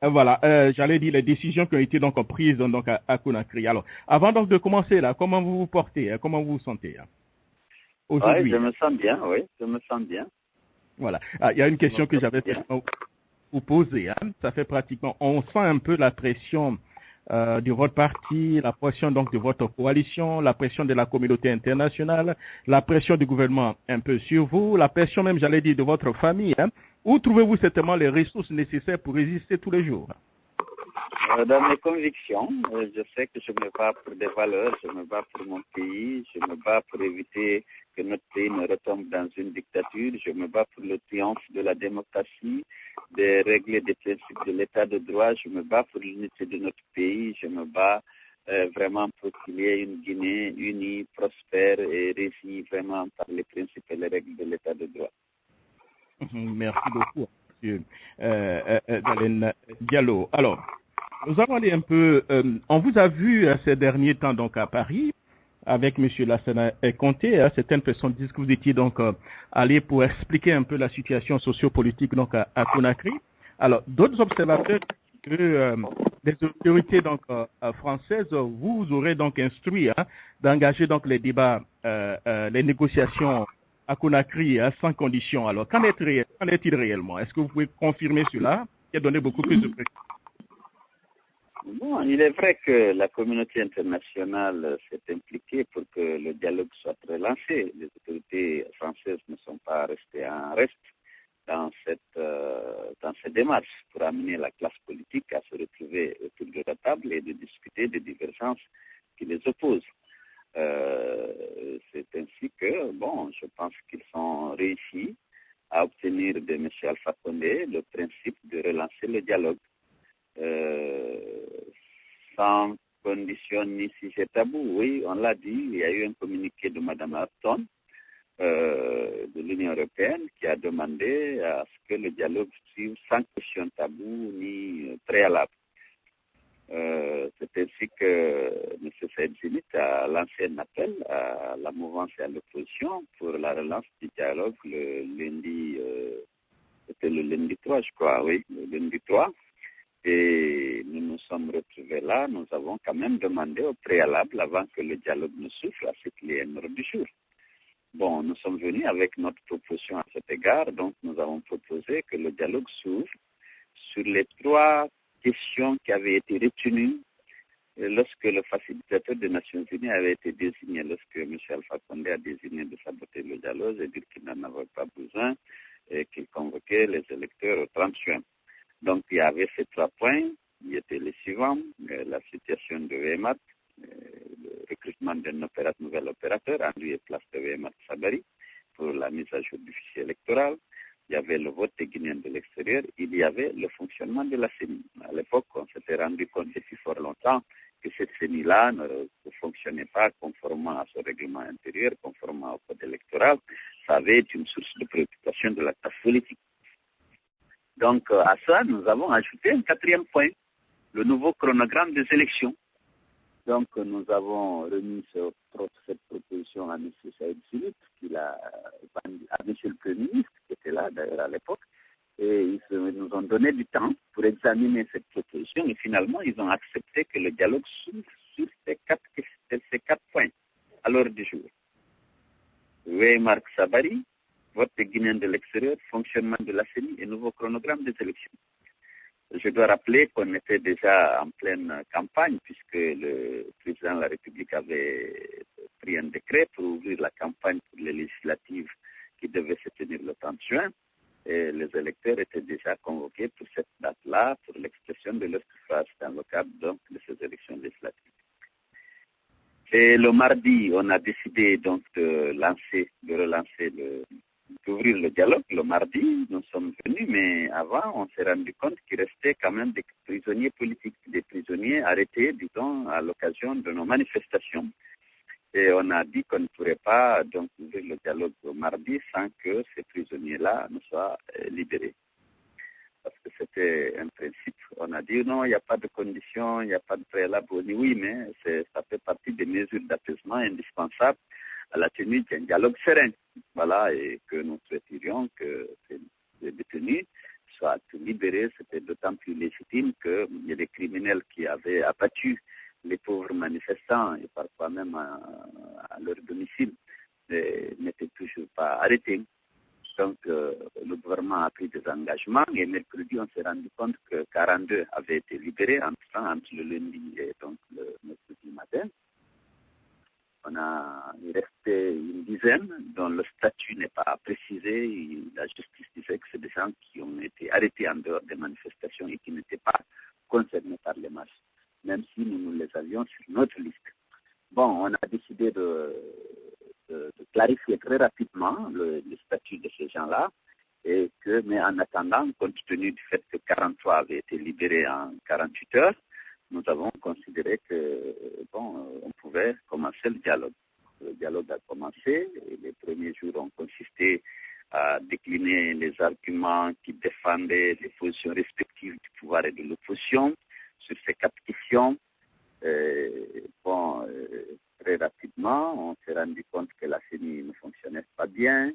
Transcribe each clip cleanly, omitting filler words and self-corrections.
Voilà, j'allais dire les décisions qui ont été donc prises donc à Conakry. Alors, avant donc de commencer là, comment vous vous portez, comment vous vous sentez Oui, aujourd'hui? je me sens bien, oui, je me sens bien. Voilà. Il y a une Je me question que porte j'avais bien. vous poser. Ça fait pratiquement, on sent un peu la pression de votre parti, la pression donc de votre coalition, la pression de la communauté internationale, la pression du gouvernement un peu sur vous, la pression même, j'allais dire, de votre famille. Où trouvez-vous certainement les ressources nécessaires pour résister tous les jours? Dans mes convictions, je sais que je me bats pour des valeurs, je me bats pour mon pays, je me bats pour éviter que notre pays ne retombe dans une dictature, je me bats pour le triomphe de la démocratie, de régler des principes de l'état de droit, je me bats pour l'unité de notre pays, je me bats vraiment pour qu'il y ait une Guinée unie, prospère et régie vraiment par les principes et les règles de l'état de droit. Merci beaucoup, M. Dalen Diallo. Alors, nous allons aller un peu, on vous a vu ces derniers temps donc à Paris avec M. Lassana Conté. Certaines personnes disent que vous étiez donc allé pour expliquer un peu la situation sociopolitique donc à Conakry. Alors, d'autres observateurs disent que les autorités donc françaises vous auraient donc instruit d'engager donc les débats, les négociations à Conakry sans condition. Alors, qu'en est-il réellement? Est-ce que vous pouvez confirmer cela? Qui a donné beaucoup plus de précision. Bon, il est vrai que la communauté internationale s'est impliquée pour que le dialogue soit relancé. Les autorités françaises ne sont pas restées en reste dans cette démarche pour amener la classe politique à se retrouver autour de la table et de discuter des divergences qui les opposent. C'est ainsi que, bon, je pense qu'ils sont réussis à obtenir de M. Alpha Condé le principe de relancer le dialogue. Sans condition ni sujet tabou. Oui, on l'a dit, il y a eu un communiqué de Mme Ashton de l'Union européenne qui a demandé à ce que le dialogue suive sans question tabou ni préalable. C'est ainsi que M. Saïd Zinit a lancé un appel à la mouvance et à l'opposition pour la relance du dialogue le lundi, c'était le lundi 3, je crois, oui, le lundi 3. Et nous nous sommes retrouvés là, nous avons quand même demandé au préalable, avant que le dialogue ne souffle, à ce qu'il y ait un ordre du jour. Bon, nous sommes venus avec notre proposition à cet égard, donc nous avons proposé que le dialogue s'ouvre sur les 3 questions qui avaient été retenues lorsque le facilitateur des Nations Unies avait été désigné, lorsque M. Alpha Condé a désigné de saboter le dialogue et dire qu'il n'en avait pas besoin et qu'il convoquait les électeurs au 30 juin. Donc, il y avait ces 3 points, qui étaient les suivants, la situation de WMAT, le recrutement d'un nouvel opérateur en lieu et place de WMAT Sabari pour la mise à jour du fichier électoral. Il y avait le vote des Guinéens de l'extérieur, il y avait le fonctionnement de la CENI. À l'époque, on s'était rendu compte depuis fort longtemps que cette CENI-là ne fonctionnait pas conformément à son règlement intérieur, conformément au code électoral. Ça avait été une source de préoccupation de la classe politique. Donc, à ça, nous avons ajouté un 4e point, le nouveau chronogramme des élections. Donc, nous avons remis cette proposition à M. Saïd Zinit, à M. le Premier ministre, qui était là d'ailleurs à l'époque, et ils nous ont donné du temps pour examiner cette proposition, et finalement, ils ont accepté que le dialogue s'ouvre sur ces 4 points à l'ordre du jour. Marc Sabari, vote des Guinéens de l'extérieur, fonctionnement de la CENI et nouveau chronogramme des élections. Je dois rappeler qu'on était déjà en pleine campagne puisque le président de la République avait pris un décret pour ouvrir la campagne pour les législatives qui devaient se tenir le 30 juin. Et les électeurs étaient déjà convoqués pour cette date-là, pour l'expression de leur suffrage dans le cadre donc, de ces élections législatives. Et le mardi, on a décidé donc d'ouvrir le dialogue. Le mardi, nous sommes venus, mais avant, on s'est rendu compte qu'il restait quand même des prisonniers politiques, des prisonniers arrêtés, disons, à l'occasion de nos manifestations. Et on a dit qu'on ne pourrait pas donc ouvrir le dialogue le mardi sans que ces prisonniers-là ne soient libérés. Parce que c'était un principe. On a dit non, il n'y a pas de conditions, il n'y a pas de préalable. On dit oui, mais ça fait partie des mesures d'apaisement indispensables à la tenue d'un dialogue serein. Voilà, et que nous souhaiterions que ces détenus soient libérés. C'était d'autant plus légitime qu'il y a des criminels qui avaient abattu les pauvres manifestants et parfois même à leur domicile n'étaient toujours pas arrêtés. Donc, le gouvernement a pris des engagements et mercredi, on s'est rendu compte que 42 avaient été libérés entre le lundi et donc le mercredi matin. Il restait une dizaine dont le statut n'est pas précisé. Et la justice disait que c'est des gens qui ont été arrêtés en dehors des manifestations et qui n'étaient pas concernés par les marches, même si nous les avions sur notre liste. Bon, on a décidé de clarifier très rapidement le statut de ces gens-là, mais en attendant, compte tenu du fait que 43 avaient été libérés en 48 heures, nous avons considéré que on pouvait commencer le dialogue. Le dialogue a commencé et les premiers jours ont consisté à décliner les arguments qui défendaient les positions respectives du pouvoir et de l'opposition sur ces 4 questions. Très rapidement, on s'est rendu compte que la CENI ne fonctionnait pas bien.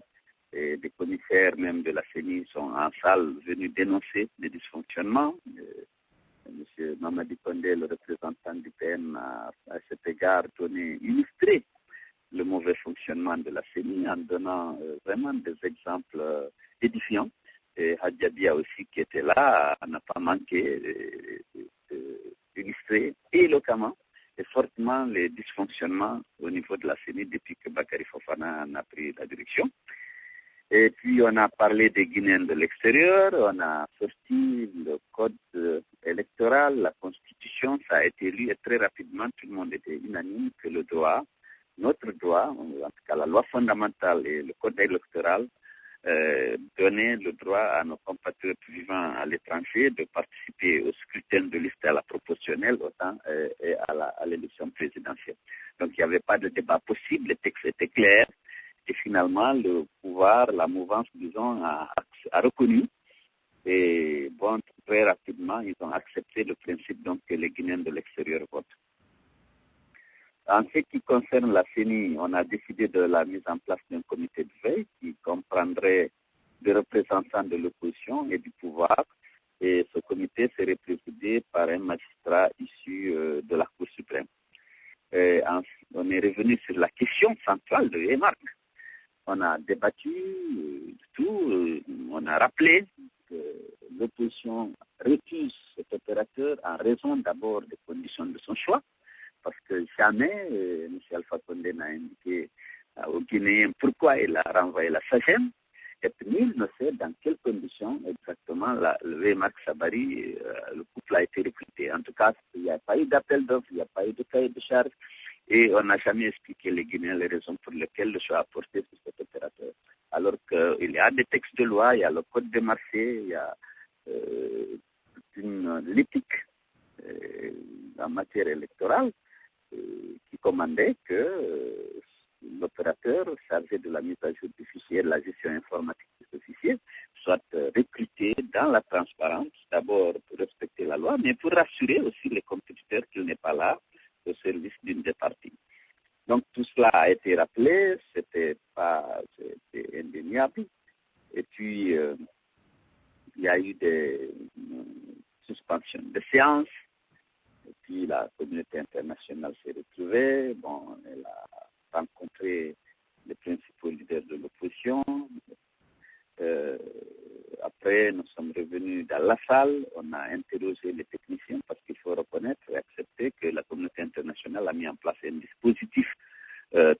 Et des commissaires même de la CENI sont en salle venus dénoncer les dysfonctionnements. M. Mamadi Condé, le représentant du PM, a à cet égard illustré le mauvais fonctionnement de la CENI en donnant vraiment des exemples édifiants. Et Hadjabia aussi, qui était là, n'a pas manqué d'illustrer éloquemment et fortement les dysfonctionnements au niveau de la CENI depuis que Bakary Fofana en a pris la direction. Et puis, on a parlé des Guinéens de l'extérieur, on a sorti le code électoral, la constitution, ça a été lu et très rapidement, tout le monde était unanime que notre droit, en tout cas la loi fondamentale et le code électoral, donnaient le droit à nos compatriotes vivant à l'étranger de participer au scrutin de liste à la proportionnelle autant et à l'élection présidentielle. Donc, il n'y avait pas de débat possible, les textes étaient clairs. Et finalement, le pouvoir, la mouvance, disons, a reconnu. Et très rapidement, ils ont accepté le principe donc, que les Guinéens de l'extérieur votent. En ce qui concerne la CENI, on a décidé de la mise en place d'un comité de veille qui comprendrait des représentants de l'opposition et du pouvoir. Et ce comité serait présidé par un magistrat issu de la Cour suprême. On est revenu sur la question centrale de Wemark. On a débattu tout, on a rappelé que l'opposition refuse cet opérateur en raison d'abord des conditions de son choix, parce que jamais M. Alpha Condé n'a indiqué aux Guinéens pourquoi il a renvoyé la SAGEM, et nul ne sait dans quelles conditions exactement le Wemark Sabari, le couple a été recruté. En tout cas, il n'y a pas eu d'appel d'offres, il n'y a pas eu de cahier de charge. Et on n'a jamais expliqué les Guinéens les raisons pour lesquelles le choix a porté sur cet opérateur. Alors qu'il y a des textes de loi, il y a le code des marchés, il y a l'éthique en matière électorale qui commandait que l'opérateur chargé de la mise à jour du fichier et de la gestion informatique de ce fichier soit recruté dans la transparence, d'abord pour respecter la loi, mais pour rassurer aussi les compétiteurs qu'il n'est pas là au service d'une des parties. Donc tout cela a été rappelé, c'était indéniable. Et puis il y a eu des suspensions de séances. Et puis la communauté internationale s'est retrouvée. Elle a rencontré les principaux leaders de l'opposition. Après, nous sommes revenus dans la salle, on a interrogé les techniciens parce qu'il faut reconnaître et accepter que la communauté internationale a mis en place un dispositif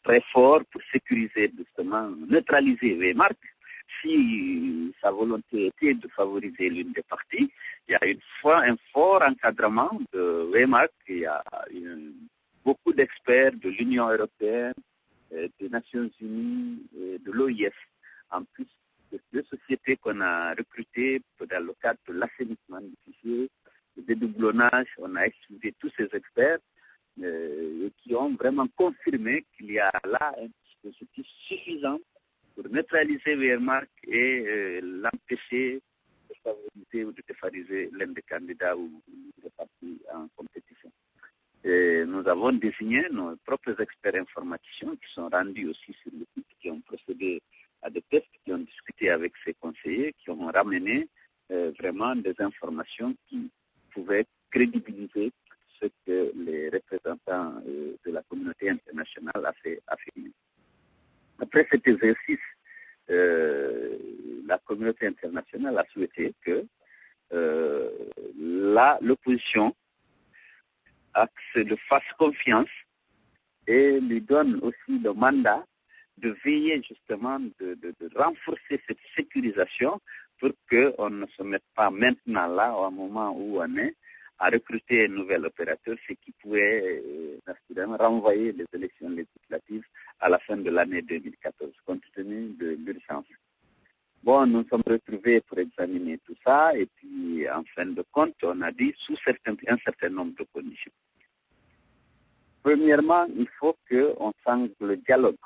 très fort pour sécuriser, justement, neutraliser Wemark. Si sa volonté était de favoriser l'une des parties, il y a un fort encadrement de Wemark. Il y a beaucoup d'experts de l'Union européenne, des Nations Unies, et de l'OIF, en plus de deux sociétés qu'on a recrutées dans le cadre de l'assainissement du fichier, le dédoublonnage. On a exclu tous ces experts et qui ont vraiment confirmé qu'il y a là un dispositif suffisant pour neutraliser Wemark et l'empêcher de favoriser ou de défavoriser l'un des candidats ou des partis en compétition. Et nous avons désigné nos propres experts informaticiens qui sont rendus aussi sur le site, qui ont procédé à des tests, qui ont discuté avec ses conseillers, qui ont ramené vraiment des informations qui pouvaient crédibiliser ce que les représentants de la communauté internationale affirment. Après cet exercice, la communauté internationale a souhaité que l'opposition fasse confiance et lui donne aussi le mandat de veiller justement, de renforcer cette sécurisation pour qu'on ne se mette pas maintenant là, au moment où on est, à recruter un nouvel opérateur, ce qui pourrait renvoyer les élections législatives à la fin de l'année 2014, compte tenu de l'urgence. Bon, nous nous sommes retrouvés pour examiner tout ça, et puis en fin de compte, on a dit sous un certain nombre de conditions. Premièrement, il faut qu'on sente le dialogue.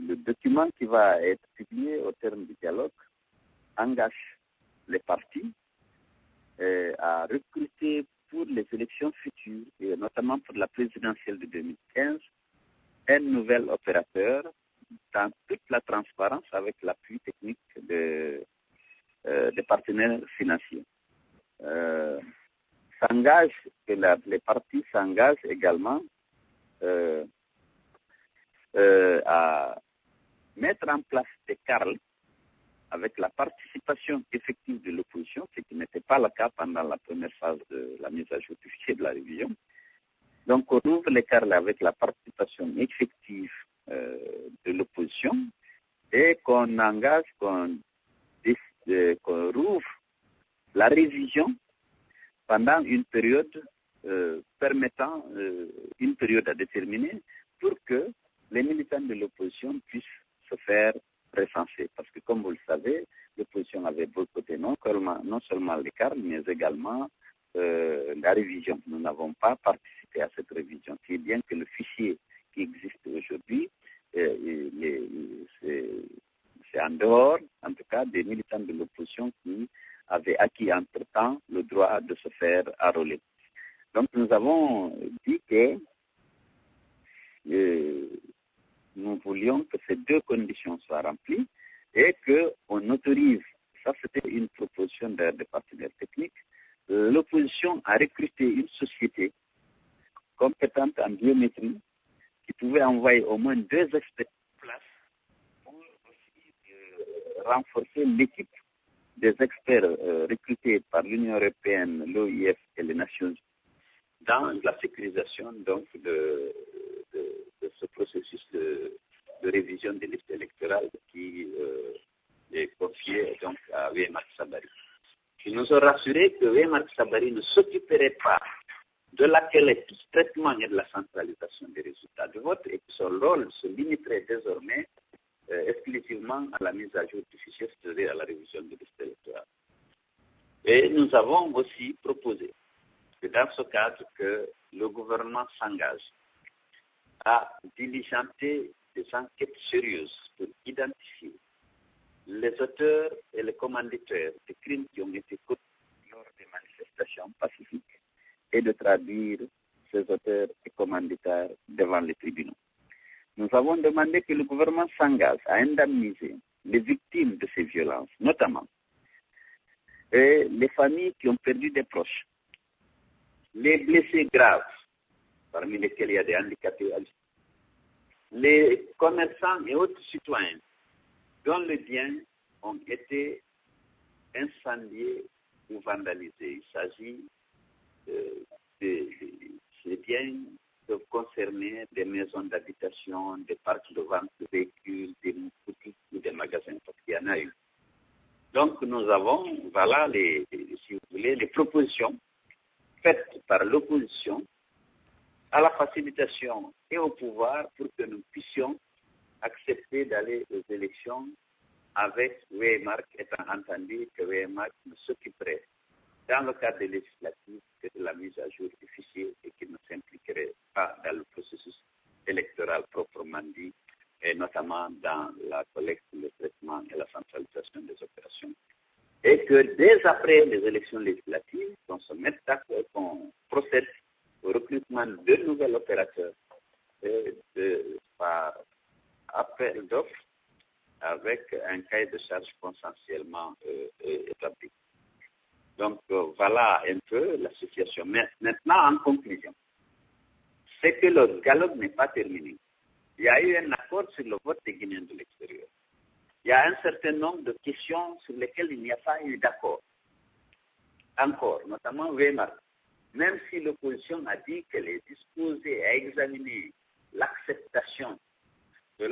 Le document qui va être publié au terme du dialogue engage les partis à recruter pour les élections futures, et notamment pour la présidentielle de 2015, un nouvel opérateur dans toute la transparence avec l'appui technique des partenaires financiers. Les partis s'engagent également à mettre en place des CARL avec la participation effective de l'opposition, ce qui n'était pas le cas pendant la première phase de la mise à jour du fichier de la révision. Donc, on ouvre les CARL avec la participation effective de l'opposition et qu'on engage, qu'on rouvre la révision pendant une période permettant une période à déterminer pour que les militants de l'opposition puissent se faire recenser. Parce que, comme vous le savez, l'opposition avait boycotté non seulement les CARL, mais également la révision. Nous n'avons pas participé à cette révision. C'est bien que le fichier qui existe aujourd'hui, c'est en dehors, en tout cas, des militants de l'opposition qui avaient acquis entre-temps le droit de se faire enrôler. Donc, nous avons dit que nous voulions que ces deux conditions soient remplies et qu'on autorise, ça c'était une proposition des partenaires techniques, l'opposition a recruté une société compétente en biométrie qui pouvait envoyer au moins 2 experts en place pour aussi renforcer l'équipe des experts recrutés par l'Union européenne, l'OIF et les Nations Unies dans la sécurisation donc de ce processus de révision des listes électorales qui est confié donc à Wémar Sabari. Ils nous ont rassuré que Wémar Sabari ne s'occuperait pas de la collecte, du traitement et de la centralisation des résultats de vote et que son rôle se limiterait désormais exclusivement à la mise à jour du fichier, c'est-à-dire à la révision des listes électorales. Et nous avons aussi proposé que dans ce cadre que le gouvernement s'engage à diligenter des enquêtes sérieuses pour identifier les auteurs et les commanditaires des crimes qui ont été commis lors des manifestations pacifiques et de traduire ces auteurs et commanditaires devant les tribunaux. Nous avons demandé que le gouvernement s'engage à indemniser les victimes de ces violences, notamment et les familles qui ont perdu des proches, les blessés graves, parmi lesquels il y a des handicapés, les commerçants et autres citoyens dont les biens ont été incendiés ou vandalisés. Il s'agit ces biens peuvent concerner des maisons d'habitation, des parcs de vente de véhicules, des boutiques ou des magasins, parce qu'il y en a eu. Donc nous avons, voilà, si vous voulez, les propositions faites par l'opposition à la facilitation et au pouvoir pour que nous puissions accepter d'aller aux élections avec Wémar, étant entendu que Wémar ne s'occuperait dans le cadre des législatives que de la mise à jour du fichier et qui ne s'impliquerait pas dans le processus électoral proprement dit, et notamment dans la collecte, le traitement et la centralisation des opérations. Et que dès après les élections législatives, qu'on se mette d'accord, qu'on procède au recrutement de nouveaux opérateurs par appel d'offres avec un cahier de charges consensuellement établie. Donc, voilà un peu la situation. Mais maintenant, en conclusion, c'est que le dialogue n'est pas terminé. Il y a eu un accord sur le vote des Guinéens de l'extérieur. Il y a un certain nombre de questions sur lesquelles il n'y a pas eu d'accord. Encore, notamment Weimar. Même si l'opposition a dit qu'elle est disposée à examiner l'acceptation de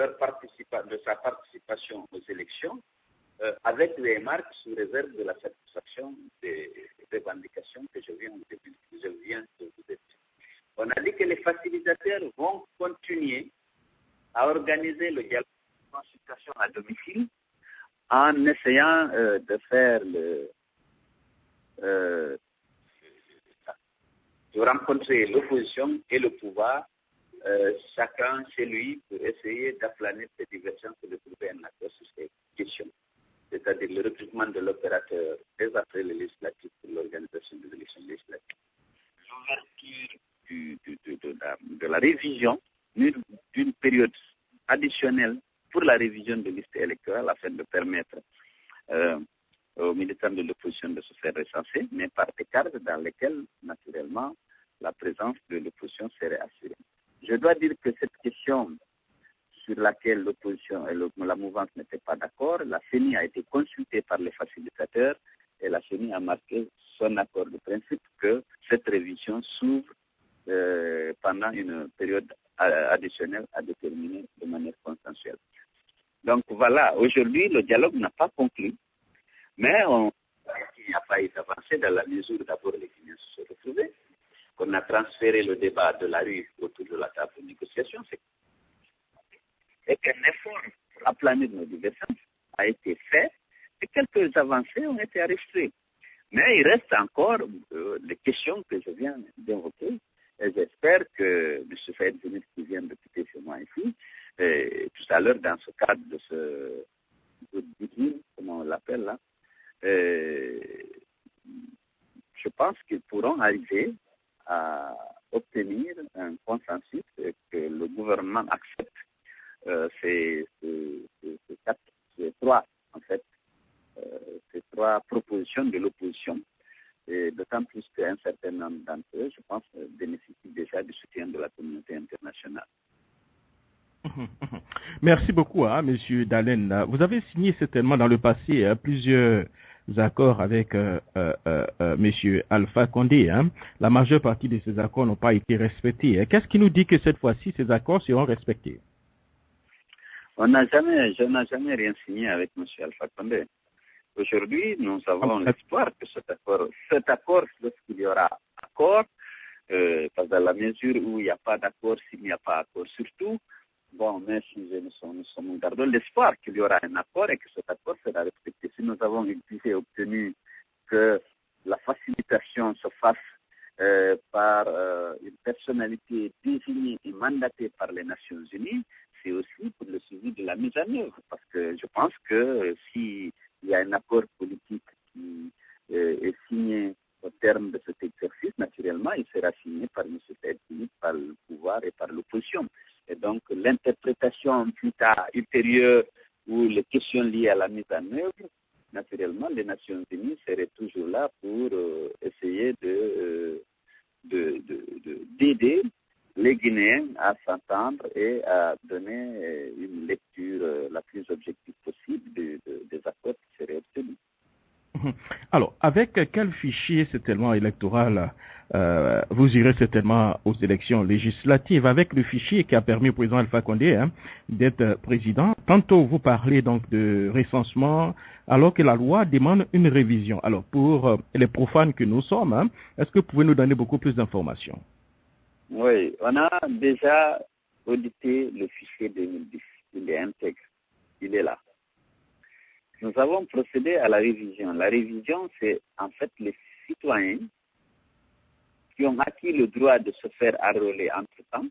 sa participation aux élections, avec les remarques sous réserve de la satisfaction des revendications que je viens de vous dire. On a dit que les facilitateurs vont continuer à organiser le dialogue de consultation à domicile en essayant de faire de rencontrer l'opposition et le pouvoir, chacun chez lui, pour essayer d'aplanir ces divergences et de trouver un accord sur ces questions. C'est-à-dire le recrutement de l'opérateur dès après les législatives pour l'organisation des élections législatives. L'ouverture de la révision d'une période additionnelle pour la révision de listes électorales afin de permettre aux militants de l'opposition de se faire recenser, mais par des cadres dans lesquels, naturellement, la présence de l'opposition serait assurée. Je dois dire que cette question sur laquelle l'opposition et la mouvance n'étaient pas d'accord, la CENI a été consultée par les facilitateurs et la CENI a marqué son accord de principe que cette révision s'ouvre pendant une période additionnelle à déterminer de manière consensuelle. Donc voilà, aujourd'hui, le dialogue n'a pas conclu, mais il n'y a pas eu d'avancée dans la mesure où d'abord les Guinéens se sont retrouvés, qu'on a transféré le débat de la rue autour de la table de négociation, et qu'un effort pour aplanir nos divergences a été fait et quelques avancées ont été enregistrées. Mais il reste encore les questions que je viens d'évoquer et j'espère que M. Saïd Zenit qui vient de quitter chez moi ici, tout à l'heure dans ce cadre de ce meeting, comment on l'appelle là, je pense qu'ils pourront arriver à obtenir un consensus et que le gouvernement accepte ces trois propositions de l'opposition, et d'autant plus qu'un certain nombre d'entre eux, je pense, bénéficient déjà du soutien de la communauté internationale. Merci beaucoup, M. Dalen. Vous avez signé certainement dans le passé plusieurs accords avec M. Alpha Condé. La majeure partie de ces accords n'ont pas été respectés. Qu'est-ce qui nous dit que cette fois-ci, ces accords seront respectés? Je n'ai jamais rien signé avec M. Alpha Condé. Aujourd'hui, nous avons l'espoir que cet accord, lorsqu'il y aura accord, parce que dans la mesure où il n'y a pas d'accord, s'il n'y a pas accord, surtout, mais si nous sommes gardons l'espoir qu'il y aura un accord et que cet accord sera respecté. Si nous avons obtenu que la facilitation se fasse par une personnalité désignée et mandatée par les Nations Unies, c'est aussi pour le suivi de la mise en œuvre. Parce que je pense que s'il y a un accord politique qui est signé au terme de cet exercice, naturellement, il sera signé par M. Saïd Zenit, par le pouvoir et par l'opposition. Et donc, l'interprétation plus tard, ultérieure, ou les questions liées à la mise en œuvre, naturellement, les Nations Unies seraient toujours là pour essayer d'aider les Guinéens à s'entendre et à donner une lecture la plus objective possible des accords qui seraient obtenus. Alors, avec quel fichier certainement électoral vous irez certainement aux élections législatives? Avec le fichier qui a permis au président Alpha Condé d'être président. Tantôt vous parlez donc de recensement, alors que la loi demande une révision. Alors, pour les profanes que nous sommes, est-ce que vous pouvez nous donner beaucoup plus d'informations? Oui, on a déjà audité le fichier 2010. Il est intègre. Il est là. Nous avons procédé à la révision. La révision, c'est en fait les citoyens qui ont acquis le droit de se faire enrôler entre-temps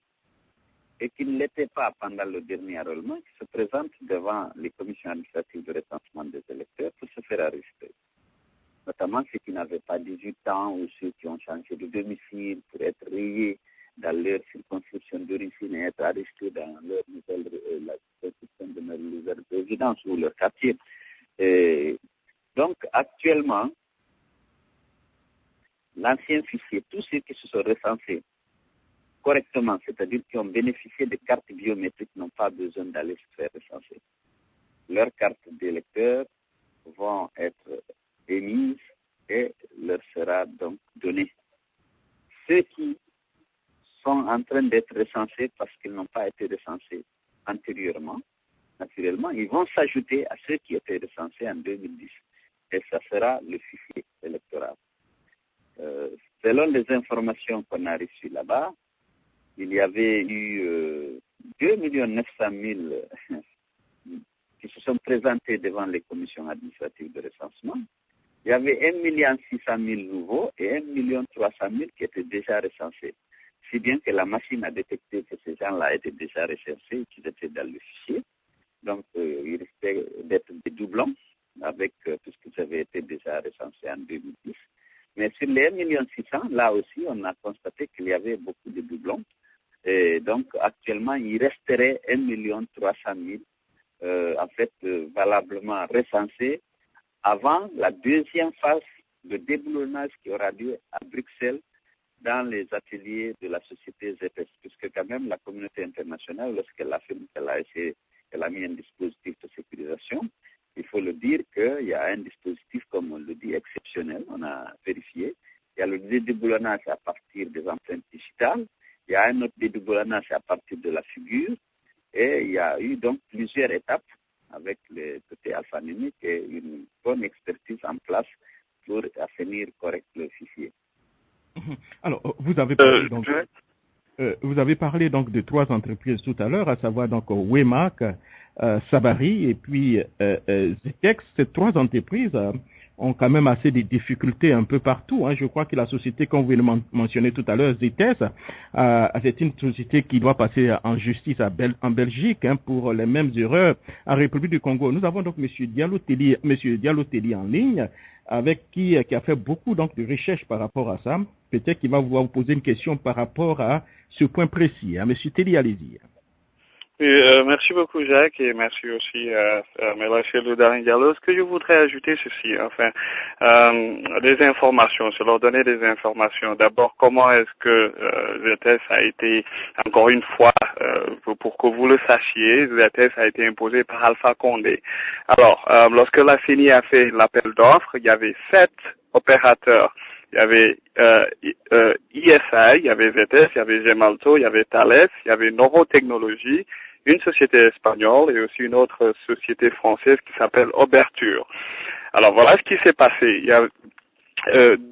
et qui ne l'étaient pas pendant le dernier enrôlement, qui se présentent devant les commissions administratives de recensement des électeurs pour se faire enregistrer. Notamment ceux qui n'avaient pas 18 ans ou ceux qui ont changé de domicile pour être rayés dans leur circonscription d'origine et être enregistrés dans leur la circonscription de leur résidence ou leur quartier. Et donc, actuellement, l'ancien fichier, tous ceux qui se sont recensés correctement, c'est-à-dire qui ont bénéficié de cartes biométriques, n'ont pas besoin d'aller se faire recenser. Leurs cartes d'électeurs vont être émises et leur sera donc donnée. Ceux qui sont en train d'être recensés parce qu'ils n'ont pas été recensés antérieurement, naturellement, ils vont s'ajouter à ceux qui étaient recensés en 2010. Et ça sera le fichier électoral. Selon les informations qu'on a reçues là-bas, il y avait eu 2 900 000 qui se sont présentés devant les commissions administratives de recensement. Il y avait 1 600 000 nouveaux et 1 300 000 qui étaient déjà recensés. Si bien que la machine a détecté que ces gens-là étaient déjà recensés et qu'ils étaient dans le fichier. Donc, il risquait d'être des doublons avec tout ce qui avait été déjà recensé en 2010. Mais sur les 1 600 000, là aussi, on a constaté qu'il y avait beaucoup de doublons. Et donc, actuellement, il resterait 1 300 000 en fait, valablement recensés avant la deuxième phase de déboulonnage qui aura lieu à Bruxelles dans les ateliers de la société ZS, puisque quand même la communauté internationale, lorsqu'elle affirme qu'elle a mis un dispositif de sécurisation, il faut le dire qu'il y a un dispositif, comme on le dit, exceptionnel, on a vérifié. Il y a le déboulonnage à partir des empreintes digitales, il y a un autre déboulonnage à partir de la figure, et il y a eu donc plusieurs étapes avec le côté alphanumérique et une bonne expertise en place pour assainir correct le fichier. Alors, vous avez parlé donc de 3 entreprises tout à l'heure, à savoir donc Wemac, Sabari et puis Zetex. Ces 3 entreprises ont quand même assez de difficultés un peu partout. Je crois que la société, comme vous le mentionnez tout à l'heure, Zetes, c'est une société qui doit passer en justice en Belgique pour les mêmes erreurs en République du Congo. Nous avons donc M. Diallo Telli en ligne, avec qui a fait beaucoup donc de recherches par rapport à ça. Peut-être qu'il va vous poser une question par rapport à ce point précis. M. Telli, allez-y. Merci beaucoup Jacques et merci aussi à Mélaché Loudarin Diallo. Ce que je voudrais ajouter ceci, des informations, c'est leur donner des informations. D'abord, comment est-ce que ZS a été, encore une fois, pour que vous le sachiez, ZS a été imposé par Alpha Condé. Alors, lorsque la CENI a fait l'appel d'offres, il y avait 7 opérateurs. Il y avait ISI, il y avait ZS, il y avait Gemalto, il y avait Thales, il y avait Neurotechnologie, une société espagnole et aussi une autre société française qui s'appelle Oberture. Alors voilà ce qui s'est passé. Il y a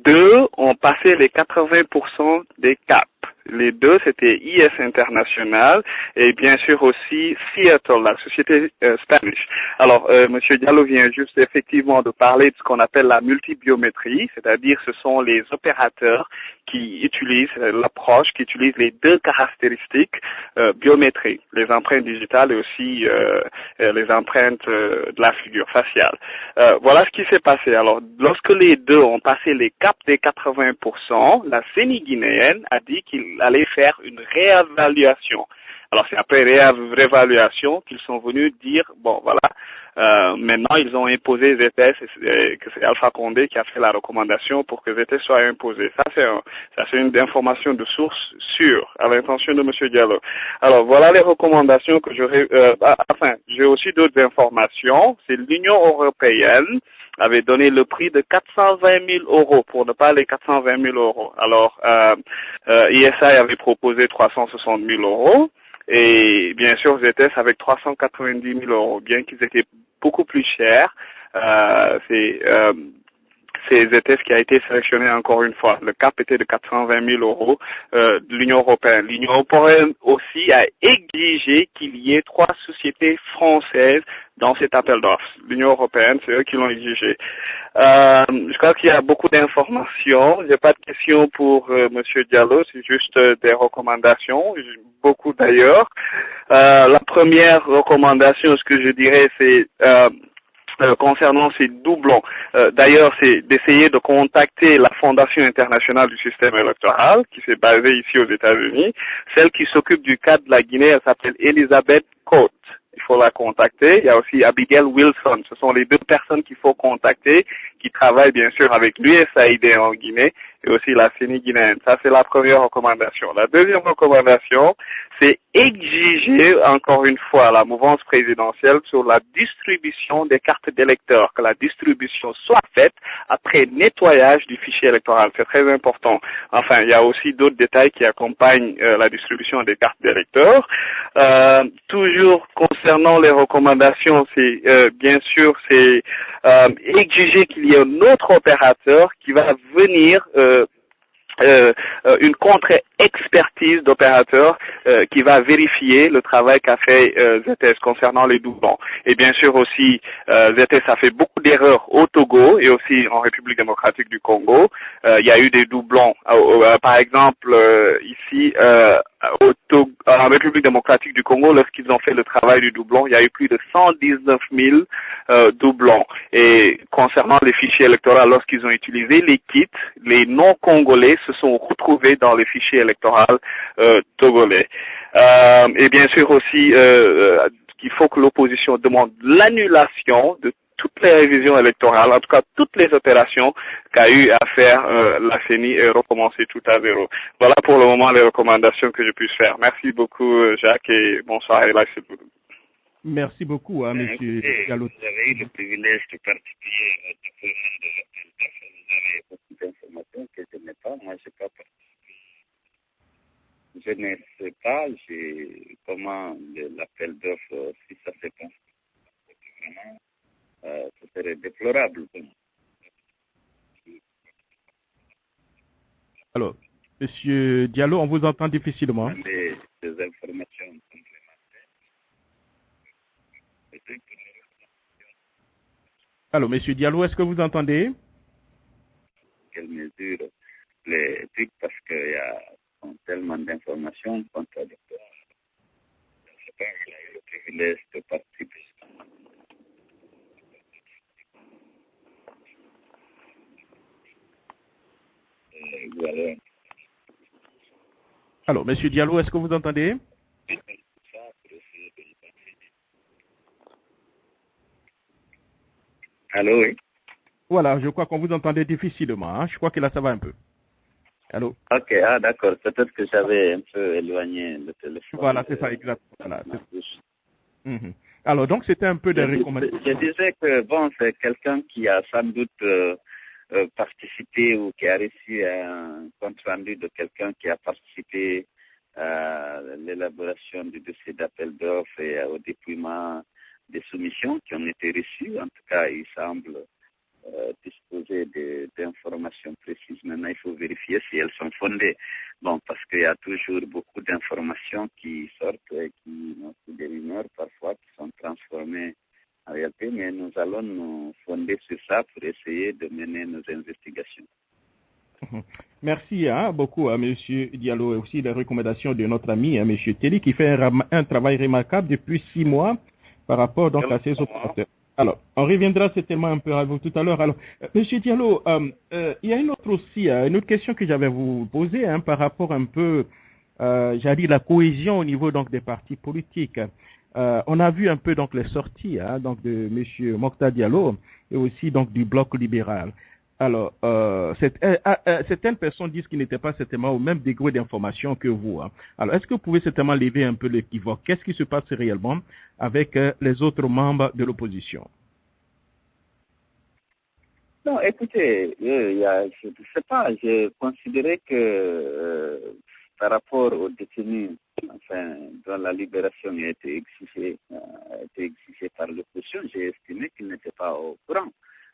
2 ont passé les 80% des caps. Les 2, c'était IS International et bien sûr aussi Seattle, la société Spanish. Alors, Monsieur Diallo vient juste effectivement de parler de ce qu'on appelle la multibiométrie, c'est-à-dire ce sont les opérateurs qui utilisent l'approche, qui utilisent les 2 caractéristiques biométriques, les empreintes digitales et aussi les empreintes de la figure faciale. Voilà ce qui s'est passé. Alors, lorsque les 2 ont passé les caps des 80%, la CENI guinéenne a dit qu'il allait faire une réévaluation. Alors c'est après réévaluation qu'ils sont venus dire, bon voilà, maintenant ils ont imposé ZS, que c'est Alpha Condé qui a fait la recommandation pour que ZS soit imposé. Ça c'est une information de source sûre à l'intention de M. Diallo. Alors voilà les recommandations que j'aurais, j'ai aussi d'autres informations. C'est l'Union européenne avait donné le prix de 420 000 euros, pour ne pas les 420 000 euros. Alors, ISI avait proposé 360 000 euros, et bien sûr, ZS avec 390 000 euros, bien qu'ils étaient beaucoup plus chers. C'est ZS qui a été sélectionné encore une fois. Le cap était de 420 000 euros de l'Union européenne. L'Union européenne aussi a exigé qu'il y ait 3 sociétés françaises dans cet appel d'offres. L'Union européenne, c'est eux qui l'ont exigé. Je crois qu'il y a beaucoup d'informations. J'ai pas de questions pour Monsieur Diallo, c'est juste des recommandations, beaucoup d'ailleurs. La première recommandation, ce que je dirais, c'est concernant ces doublons. D'ailleurs, c'est d'essayer de contacter la Fondation internationale du système électoral, qui s'est basée ici aux États-Unis. Celle qui s'occupe du cas de la Guinée, elle s'appelle Elisabeth Cote. il faut la contacter. Il y a aussi Abigail Wilson. Ce sont les deux personnes qu'il faut contacter, qui travaillent bien sûr avec l'USAID en Guinée et aussi la CENI guinéenne. Ça, c'est la première recommandation. La deuxième recommandation, c'est exiger encore une fois la mouvance présidentielle sur la distribution des cartes d'électeurs, que la distribution soit faite après nettoyage du fichier électoral. C'est très important. Enfin, il y a aussi d'autres détails qui accompagnent la distribution des cartes d'électeurs. Toujours concernant les recommandations, c'est bien sûr c'est exiger qu'il y ait un autre opérateur qui va venir une contre-expertise d'opérateur qui va vérifier le travail qu'a fait ZS concernant les doublons. Et bien sûr aussi, ZS a fait beaucoup d'erreurs au Togo et aussi en République démocratique du Congo. Il y a eu des doublons. Par exemple, ici, en République démocratique du Congo, lorsqu'ils ont fait le travail du doublon, il y a eu plus de 119 000 doublons. Et concernant les fichiers électoraux, lorsqu'ils ont utilisé les kits, les non-congolais se sont retrouvés dans les fichiers électoraux togolais. Et bien sûr aussi, il faut que l'opposition demande l'annulation de toutes les révisions électorales, en tout cas toutes les opérations qu'a eu à faire la CENI et recommencer tout à zéro. Voilà pour le moment les recommandations que je puisse faire. Merci beaucoup Jacques et bonsoir et là c'est tout. Merci beaucoup, hein, Monsieur Diallo. Vous avez eu le privilège de participer au déploiement de l'appel d'offres. Vous avez beaucoup d'informations que je n'ai pas. Moi, je n'ai pas participé. Je ne sais pas comment l'appel d'offres, si ça se passe. Vraiment, ce serait déplorable. Alors, Monsieur Diallo, on vous entend difficilement. Des informations complémentaires. Alors, Monsieur Diallo, est-ce que vous entendez? Quelle mesure les trucs parce qu'il y a tellement d'informations contradictoires. Je ne sais pas, il a eu le privilège de participer. Voilà. Alors, Monsieur Diallo, est-ce que vous entendez? Allô, oui. Voilà, je crois qu'on vous entendait difficilement. Hein. Je crois que là, ça va un peu. Allô? Ok, d'accord. Peut-être que j'avais un peu éloigné le téléphone. Voilà, c'est ça, exactement. Voilà, Alors, donc, c'était un peu des recommandations. Je disais que, bon, c'est quelqu'un qui a sans doute participé ou qui a reçu un compte-rendu de quelqu'un qui a participé à l'élaboration du dossier d'appel d'offres et au déploiement des soumissions qui ont été reçues. En tout cas, il semble disposer d'informations précises. Maintenant, il faut vérifier si elles sont fondées. Bon, parce qu'il y a toujours beaucoup d'informations qui sortent et qui ont des rumeurs parfois qui sont transformées en réalité, mais nous allons nous fonder sur ça pour essayer de mener nos investigations. Merci beaucoup à M. Diallo et aussi les recommandations de notre ami M. Telly qui fait un travail remarquable depuis 6 mois par rapport donc à ces opérateurs. Alors, on reviendra certainement un peu à vous tout à l'heure. Alors, M. Diallo, il y a une autre question que j'avais vous poser par rapport un peu, j'allais dire la cohésion au niveau donc des partis politiques. On a vu un peu donc les sorties donc de M. Mokhtar Diallo et aussi donc du bloc libéral. Alors, certaines personnes disent qu'ils n'étaient pas certainement au même degré d'information que vous. Alors, est-ce que vous pouvez certainement lever un peu l'équivoque? Qu'est-ce qui se passe réellement avec les autres membres de l'opposition? Non, écoutez, je ne sais pas, je considérais que par rapport aux détenus, enfin, dont la libération a été exigée par l'opposition, j'ai estimé qu'ils n'étaient pas au courant.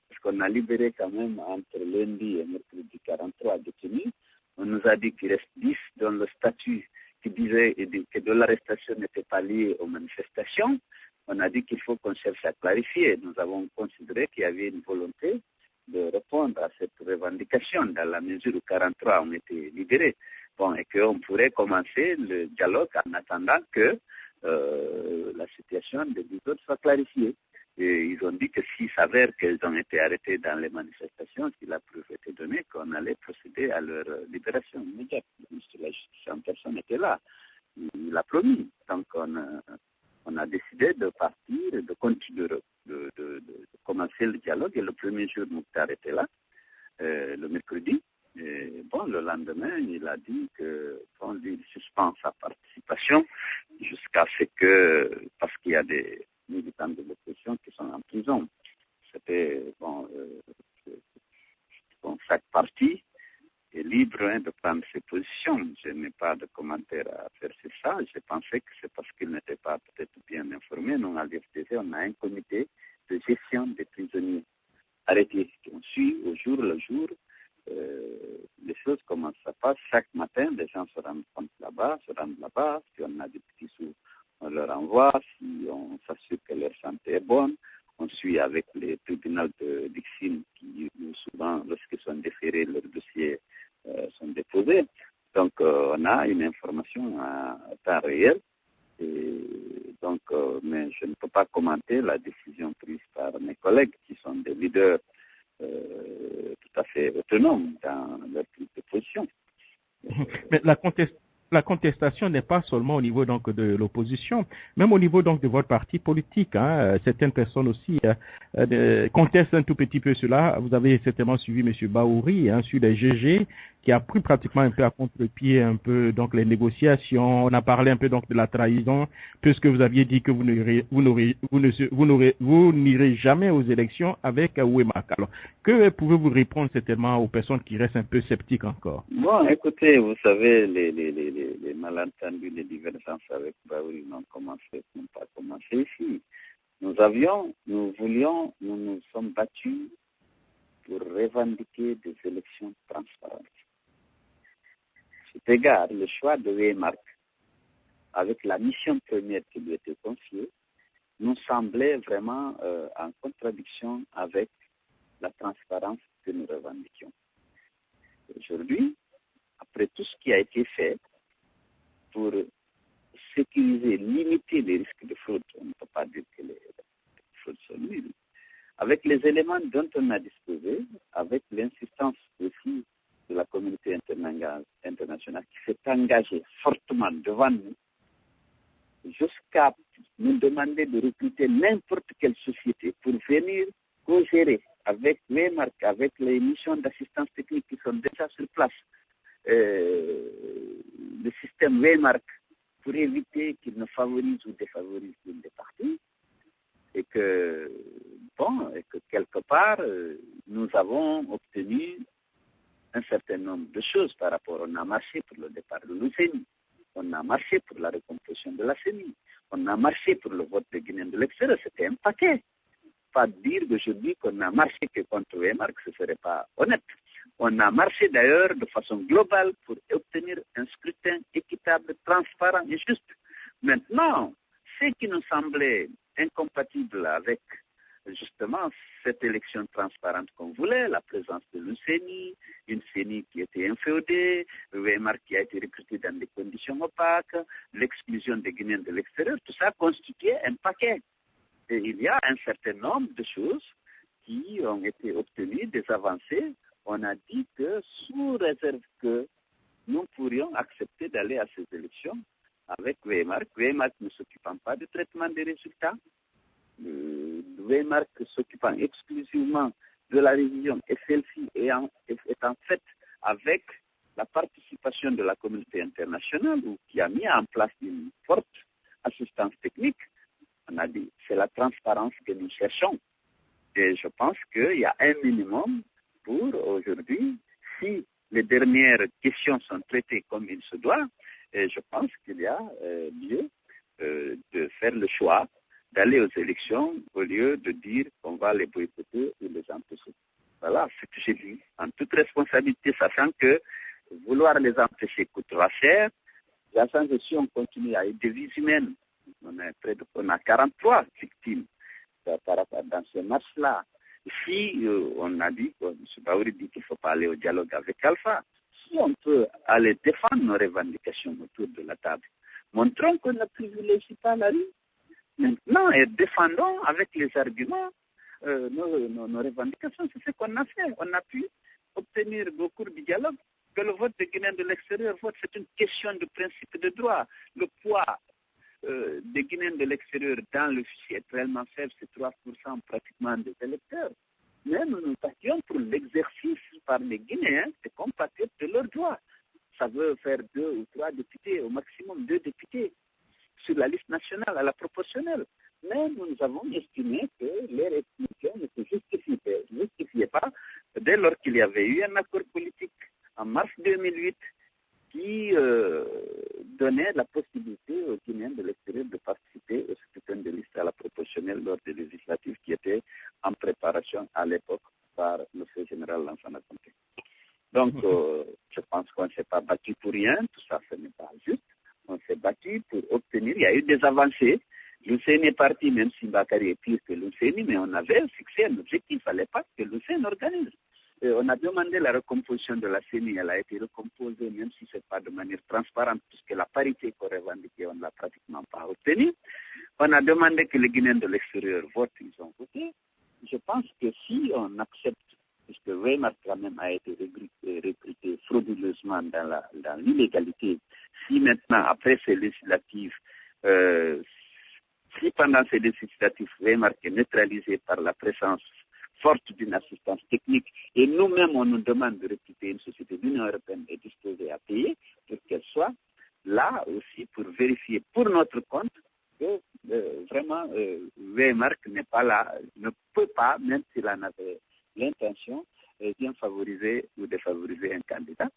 Parce qu'on a libéré quand même entre lundi et mercredi 43 détenus. On nous a dit qu'il reste 10 dans le statut qui disait que de l'arrestation n'était pas liée aux manifestations. On a dit qu'il faut qu'on cherche à clarifier. Nous avons considéré qu'il y avait une volonté de répondre à cette revendication dans la mesure où 43 ont été libérés. Bon, et qu'on pourrait commencer le dialogue en attendant que la situation des 10 autres soit clarifiée. Et ils ont dit que s'il s'avère qu'ils ont été arrêtés dans les manifestations, si la preuve était donnée, qu'on allait procéder à leur libération immédiate. Le ministre de la Justice en personne était là. Il a promis. Donc on a décidé décidé de partir, de continuer, de commencer le dialogue. Et le premier jour, Mokhtar était là, le mercredi. Et bon, le lendemain, il a dit que lui, il suspend sa participation jusqu'à ce que, parce qu'il y a des militants de l'opposition qui sont en prison. C'était, chaque parti est libre de prendre ses positions. Je n'ai pas de commentaire à faire sur ça. Je pensais que c'est parce qu'il n'était pas peut-être bien informé. Nous, à l'FTC, on a un comité de gestion des prisonniers arrêtés. On suit au jour le jour les choses, comment ça passe. Chaque matin, les gens se rendent compte là-bas, Si on a des petits sous, on leur envoie. Si on s'assure que leur santé est bonne, on suit avec les tribunaux de Dixine qui, souvent, lorsqu'ils sont déférés, leurs dossiers sont déposés. Donc, on a une information à temps réel. Et donc, mais je ne peux pas commenter la décision prise par mes collègues qui sont des leaders tout à fait autonomes dans leur prise de position. Mais la contestation n'est pas seulement au niveau donc de l'opposition, même au niveau donc de votre parti politique. Certaines personnes aussi contestent un tout petit peu cela. Vous avez certainement suivi M. Bahouri sur les GG, qui a pris pratiquement un peu à contre-pied un peu donc les négociations. On a parlé un peu donc de la trahison, puisque vous aviez dit que vous n'irez jamais aux élections avec Wemack. Alors, que pouvez-vous répondre certainement aux personnes qui restent un peu sceptiques encore? Bon, écoutez, vous savez, les malentendus, les divergences avec Bahouri n'ont pas commencé ici. Nous nous sommes battus pour revendiquer des élections transparentes. À cet égard, le choix de Wemack, avec la mission première qui lui était confiée, nous semblait vraiment en contradiction avec la transparence que nous revendiquions. Aujourd'hui, après tout ce qui a été fait pour sécuriser, limiter les risques de fraude, on ne peut pas dire que les fraudes sont nulles, avec les éléments dont on a disposé, avec l'insistance aussi de la communauté internationale qui s'est engagée fortement devant nous, jusqu'à nous demander de recruter n'importe quelle société pour venir co-gérer avec Wemack, avec les missions d'assistance technique qui sont déjà sur place, le système Wemack, pour éviter qu'il ne favorise ou défavorise l'une des parties, et que quelque part, nous avons obtenu un certain nombre de choses par rapport. On a marché pour le départ de l'UCENI, on a marché pour la recomposition de la CENI, on a marché pour le vote de Guinéens de l'extérieur, c'était un paquet. Pas dire aujourd'hui qu'on n'a marché que contre Wemack, ce ne serait pas honnête. On a marché d'ailleurs de façon globale pour obtenir un scrutin équitable, transparent et juste. Maintenant, ce qui nous semblait incompatible avec justement cette élection transparente qu'on voulait, la présence de l'UCENI, une CENI qui était inféodée, Wemack qui a été recruté dans des conditions opaques, l'exclusion des Guinéens de l'extérieur, tout ça constituait un paquet. Et il y a un certain nombre de choses qui ont été obtenues, des avancées. On a dit que sous réserve que nous pourrions accepter d'aller à ces élections avec Wemack ne s'occupant pas du traitement des résultats, Wemack s'occupant exclusivement de la révision, et celle-ci étant faite avec la participation de la communauté internationale, qui a mis en place une forte assistance technique. On a dit, c'est la transparence que nous cherchons. Et je pense qu'il y a un minimum pour aujourd'hui, si les dernières questions sont traitées comme il se doit, et je pense qu'il y a lieu de faire le choix d'aller aux élections au lieu de dire qu'on va les boycotter ou les empêcher. Voilà ce que j'ai dit, en toute responsabilité, sachant que vouloir les empêcher coûtera cher. Sachant que si on continue à être des vies humaines, on a 43 victimes dans ce match-là. Si on a dit, M. Bahouri dit qu'il ne faut pas aller au dialogue avec Alpha, si on peut aller défendre nos revendications autour de la table, montrons qu'on ne privilégie pas la rue. Maintenant, et défendons avec les arguments nos revendications. C'est ce qu'on a fait. On a pu obtenir au cours du dialogue que le vote des Guinéens de l'extérieur, c'est une question de principe de droit. Le poids des Guinéens de l'extérieur dans le fichier est réellement faible, c'est 3% pratiquement des électeurs. Mais nous partions pour l'exercice par les Guinéens, des compatriotes de leurs droits. Ça veut faire 2 ou 3 députés, au maximum 2 députés sur la liste nationale à la proportionnelle. Mais nous avons estimé que les restrictions ne se justifiaient pas dès lors qu'il y avait eu un accord politique en mars 2008 qui donnait la possibilité aux Guinéens de l'extérieur de participer au scrutin de liste à la proportionnelle lors des législatives qui étaient en préparation à l'époque par le fait général Lansana Conté. Donc, je pense qu'on ne s'est pas battu pour rien, tout ça, ce n'est pas juste. On s'est battu pour obtenir, il y a eu des avancées. L'UCN est parti, même si Bakary est pire que l'UCN, mais on avait fixé un objectif à l'époque que l'UCN organise. On a demandé la recomposition de la CENI, elle a été recomposée, même si ce n'est pas de manière transparente, puisque la parité qu'on revendiquait, on ne l'a pratiquement pas obtenue. On a demandé que les Guinéens de l'extérieur votent, ils ont voté. Je pense que si on accepte, puisque Weimar quand même a été recruté frauduleusement dans l'illégalité, si maintenant, après ces législatives, si pendant ces législatives, Weimar est neutralisé par la présence forte d'une assistance technique, et nous-mêmes, on nous demande de recruter une société de l'Union européenne et disposée à payer pour qu'elle soit là aussi pour vérifier pour notre compte que vraiment Weimar n'est pas là, ne peut pas, même s'il en avait l'intention, bien favoriser ou défavoriser un candidat.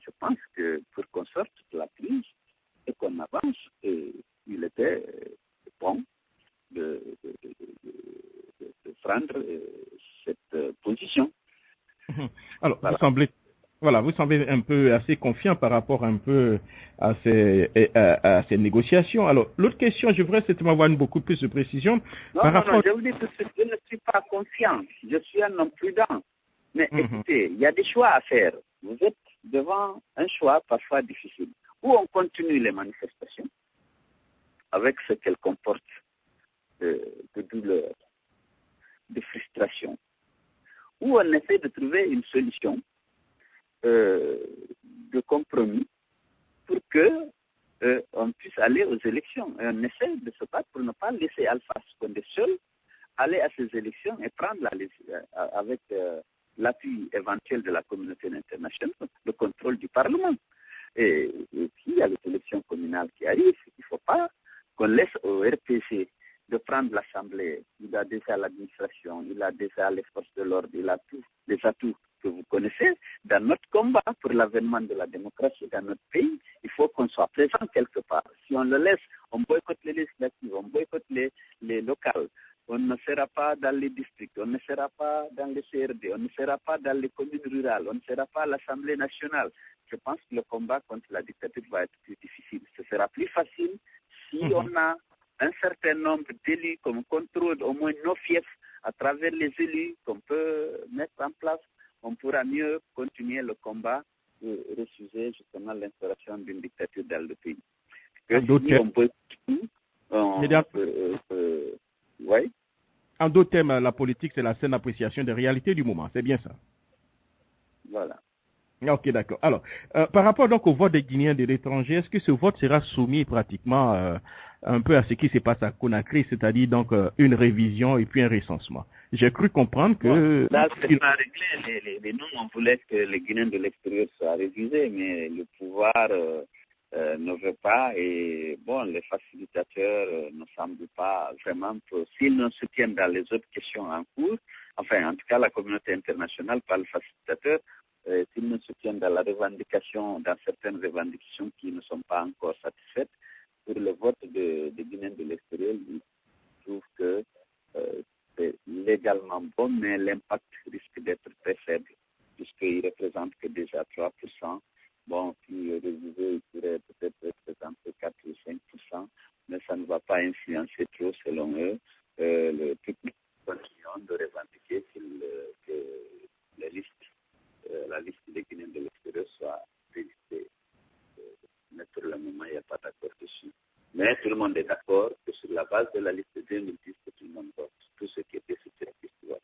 Je pense que pour qu'on sorte de la crise et qu'on avance, il était bon de prendre cette position. Alors, voilà. Vous semblez un peu assez confiant par rapport un peu à ces négociations. Alors, l'autre question, je voudrais certainement avoir beaucoup plus de précision. Non, je vous dis que je ne suis pas confiant. Je suis un homme prudent. Mais écoutez, il y a des choix à faire. Vous êtes devant un choix parfois difficile. Ou on continue les manifestations avec ce qu'elles comportent de douleur, de frustration, ou on essaie de trouver une solution de compromis pour que on puisse aller aux élections. Et on essaie de se battre pour ne pas laisser Alpha Condé seul aller à ces élections et prendre avec l'appui éventuel de la communauté internationale le contrôle du Parlement. Et puis, il y a les élections communales qui arrivent. Il ne faut pas qu'on laisse au RPC de prendre l'Assemblée. Il a déjà l'administration, il a déjà les forces de l'ordre, il a tous les atouts que vous connaissez. Dans notre combat pour l'avènement de la démocratie dans notre pays, il faut qu'on soit présent quelque part. Si on le laisse, on boycotte les législatives, on boycotte les locales. On ne sera pas dans les districts, on ne sera pas dans les CRD, on ne sera pas dans les communes rurales, on ne sera pas à l'Assemblée nationale. Je pense que le combat contre la dictature va être plus difficile. Ce sera plus facile si on a un certain nombre d'élus comme contrôle, au moins nos fiefs, à travers les élus qu'on peut mettre en place, on pourra mieux continuer le combat et refuser justement l'instauration d'une dictature dans le pays. Oui. En d'autres termes, la politique, c'est la saine appréciation des réalités du moment. C'est bien ça. Voilà. Ok, d'accord. Alors, par rapport donc au vote des Guinéens de l'étranger, est-ce que ce vote sera soumis pratiquement un peu à ce qui se passe à Conakry, c'est-à-dire donc une révision et puis un recensement? J'ai cru comprendre que... Bon, là, c'est pas réglé. Les noms, on voulait que les Guinéens de l'extérieur soient révisés, mais le pouvoir ne veut pas. Et bon, les facilitateurs ne semblent pas vraiment... S'ils nous soutiennent dans les autres questions en cours, enfin, en tout cas, la communauté internationale, par le facilitateur, s'ils nous soutiennent dans la revendication, dans certaines revendications qui ne sont pas encore satisfaites, pour le vote des Guinéens de l'extérieur, ils trouvent que c'est légalement bon, mais l'impact risque d'être très faible, puisqu'il ne représente que déjà 3%. Bon, puis révisé, il pourrait peut-être représenter 4 ou 5%, mais ça ne va pas influencer trop, selon eux, le public continue de revendiquer que la liste des Guinéens de l'extérieur soit révisée. Mais pour le moment, il n'y a pas d'accord dessus. Mais tout le monde est d'accord que sur la base de la liste de 2010, que tout le monde vote. Tout ce qui était sur cette liste vote.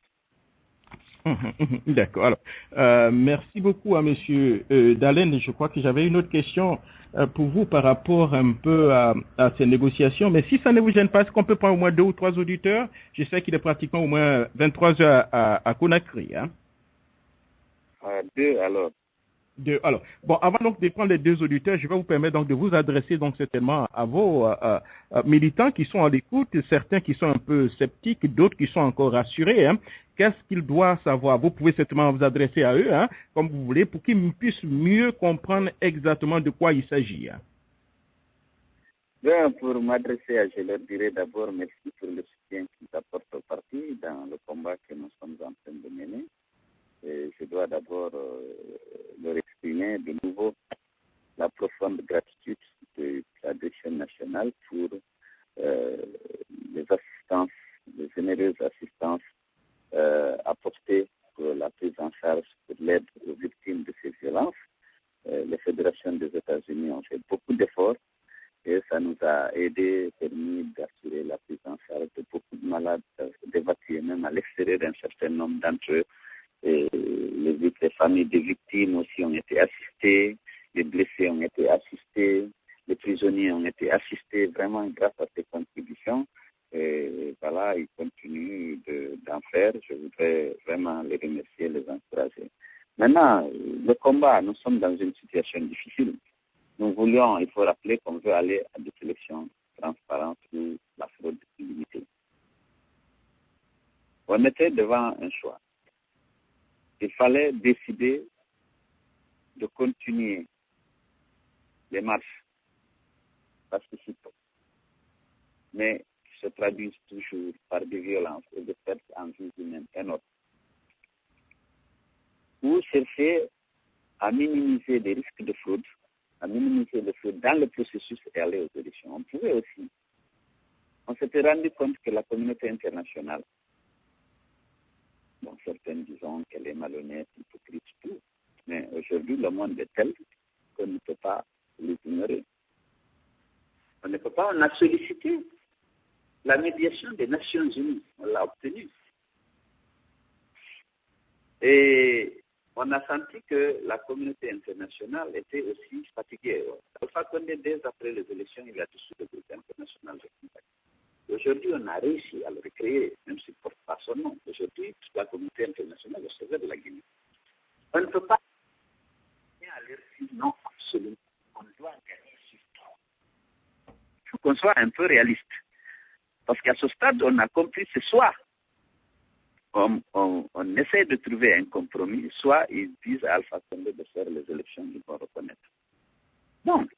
D'accord. Alors, merci beaucoup à Monsieur Dalen. Je crois que j'avais une autre question pour vous par rapport un peu à ces négociations. Mais si ça ne vous gêne pas, est-ce qu'on peut prendre au moins 2 ou 3 auditeurs? Je sais qu'il est pratiquement au moins 23 heures à Conakry. Hein? 2 alors. Alors, bon, avant donc de prendre les 2 auditeurs, je vais vous permettre donc de vous adresser donc certainement à vos militants qui sont à l'écoute, certains qui sont un peu sceptiques, d'autres qui sont encore rassurés. Hein. Qu'est-ce qu'ils doivent savoir? Vous pouvez certainement vous adresser à eux, hein, comme vous voulez, pour qu'ils puissent mieux comprendre exactement de quoi il s'agit. Hein. Bien, pour m'adresser à, je leur dirais d'abord merci pour le soutien qu'ils apportent au parti dans le combat que nous sommes en train de mener. Et je dois d'abord leur exprimer de nouveau la profonde gratitude de la direction nationale pour les assistances, les généreuses assistances apportées pour la prise en charge, pour l'aide aux victimes de ces violences. Les fédérations des États-Unis ont fait beaucoup d'efforts et ça nous a aidé, permis d'assurer la prise en charge de beaucoup de malades, d'évacuer même à l'extérieur un certain nombre d'entre eux. Et les familles des victimes aussi ont été assistées, les blessés ont été assistés, les prisonniers ont été assistés vraiment grâce à ces contributions. Et voilà, ils continuent d'en faire. Je voudrais vraiment les remercier, les encourager. Maintenant, le combat, nous sommes dans une situation difficile. Nous voulions, il faut rappeler qu'on veut aller à des élections transparentes où la fraude est limitée. On était devant un choix. Il fallait décider de continuer les marches pacifiques, mais qui se traduisent toujours par des violences et des pertes en vie humaine énormes. Ou chercher à minimiser les risques de fraude, à minimiser les fraudes dans le processus et aller aux élections. On pouvait aussi. On s'était rendu compte que la communauté internationale, bon, certains disons qu'elle est malhonnête, hypocrite, tout. Mais aujourd'hui, le monde est tel qu'on ne peut pas les ignorer. On ne peut pas, on a sollicité la médiation des Nations Unies. On l'a obtenue. Et on a senti que la communauté internationale était aussi fatiguée. Alpha Condé, dès après les élections, il a dissous le groupe international de contact. Aujourd'hui, on a réussi à le recréer, même s'il ne porte pas son nom. Aujourd'hui, toute la communauté internationale est au service de la Guinée. On ne peut pas aller dire non absolument. On doit gagner sur tout. Il faut qu'on soit un peu réaliste. Parce qu'à ce stade, on a compris ce soir. On essaie de trouver un compromis. Soit ils disent à Alpha Condé de faire les élections, ils vont reconnaître. Donc,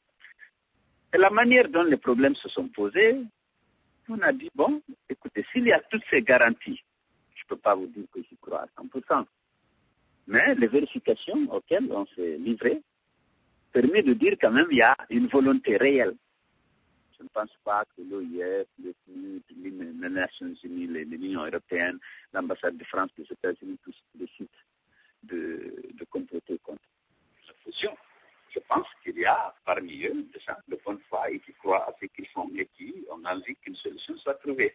et la manière dont les problèmes se sont posés, on a dit, bon, écoutez, s'il y a toutes ces garanties, je ne peux pas vous dire que j'y crois à 100%, mais les vérifications auxquelles on s'est livré permettent de dire quand même qu'il y a une volonté réelle. Je ne pense pas que l'OIF, les Nations Unies, l'Union européenne, l'ambassade de France, des États-Unis, tous décident de compléter contre la fusion. Je pense qu'il y a parmi eux des gens de bonne foi et qui croient à ce qu'ils font et qui ont envie qu'une solution soit trouvée.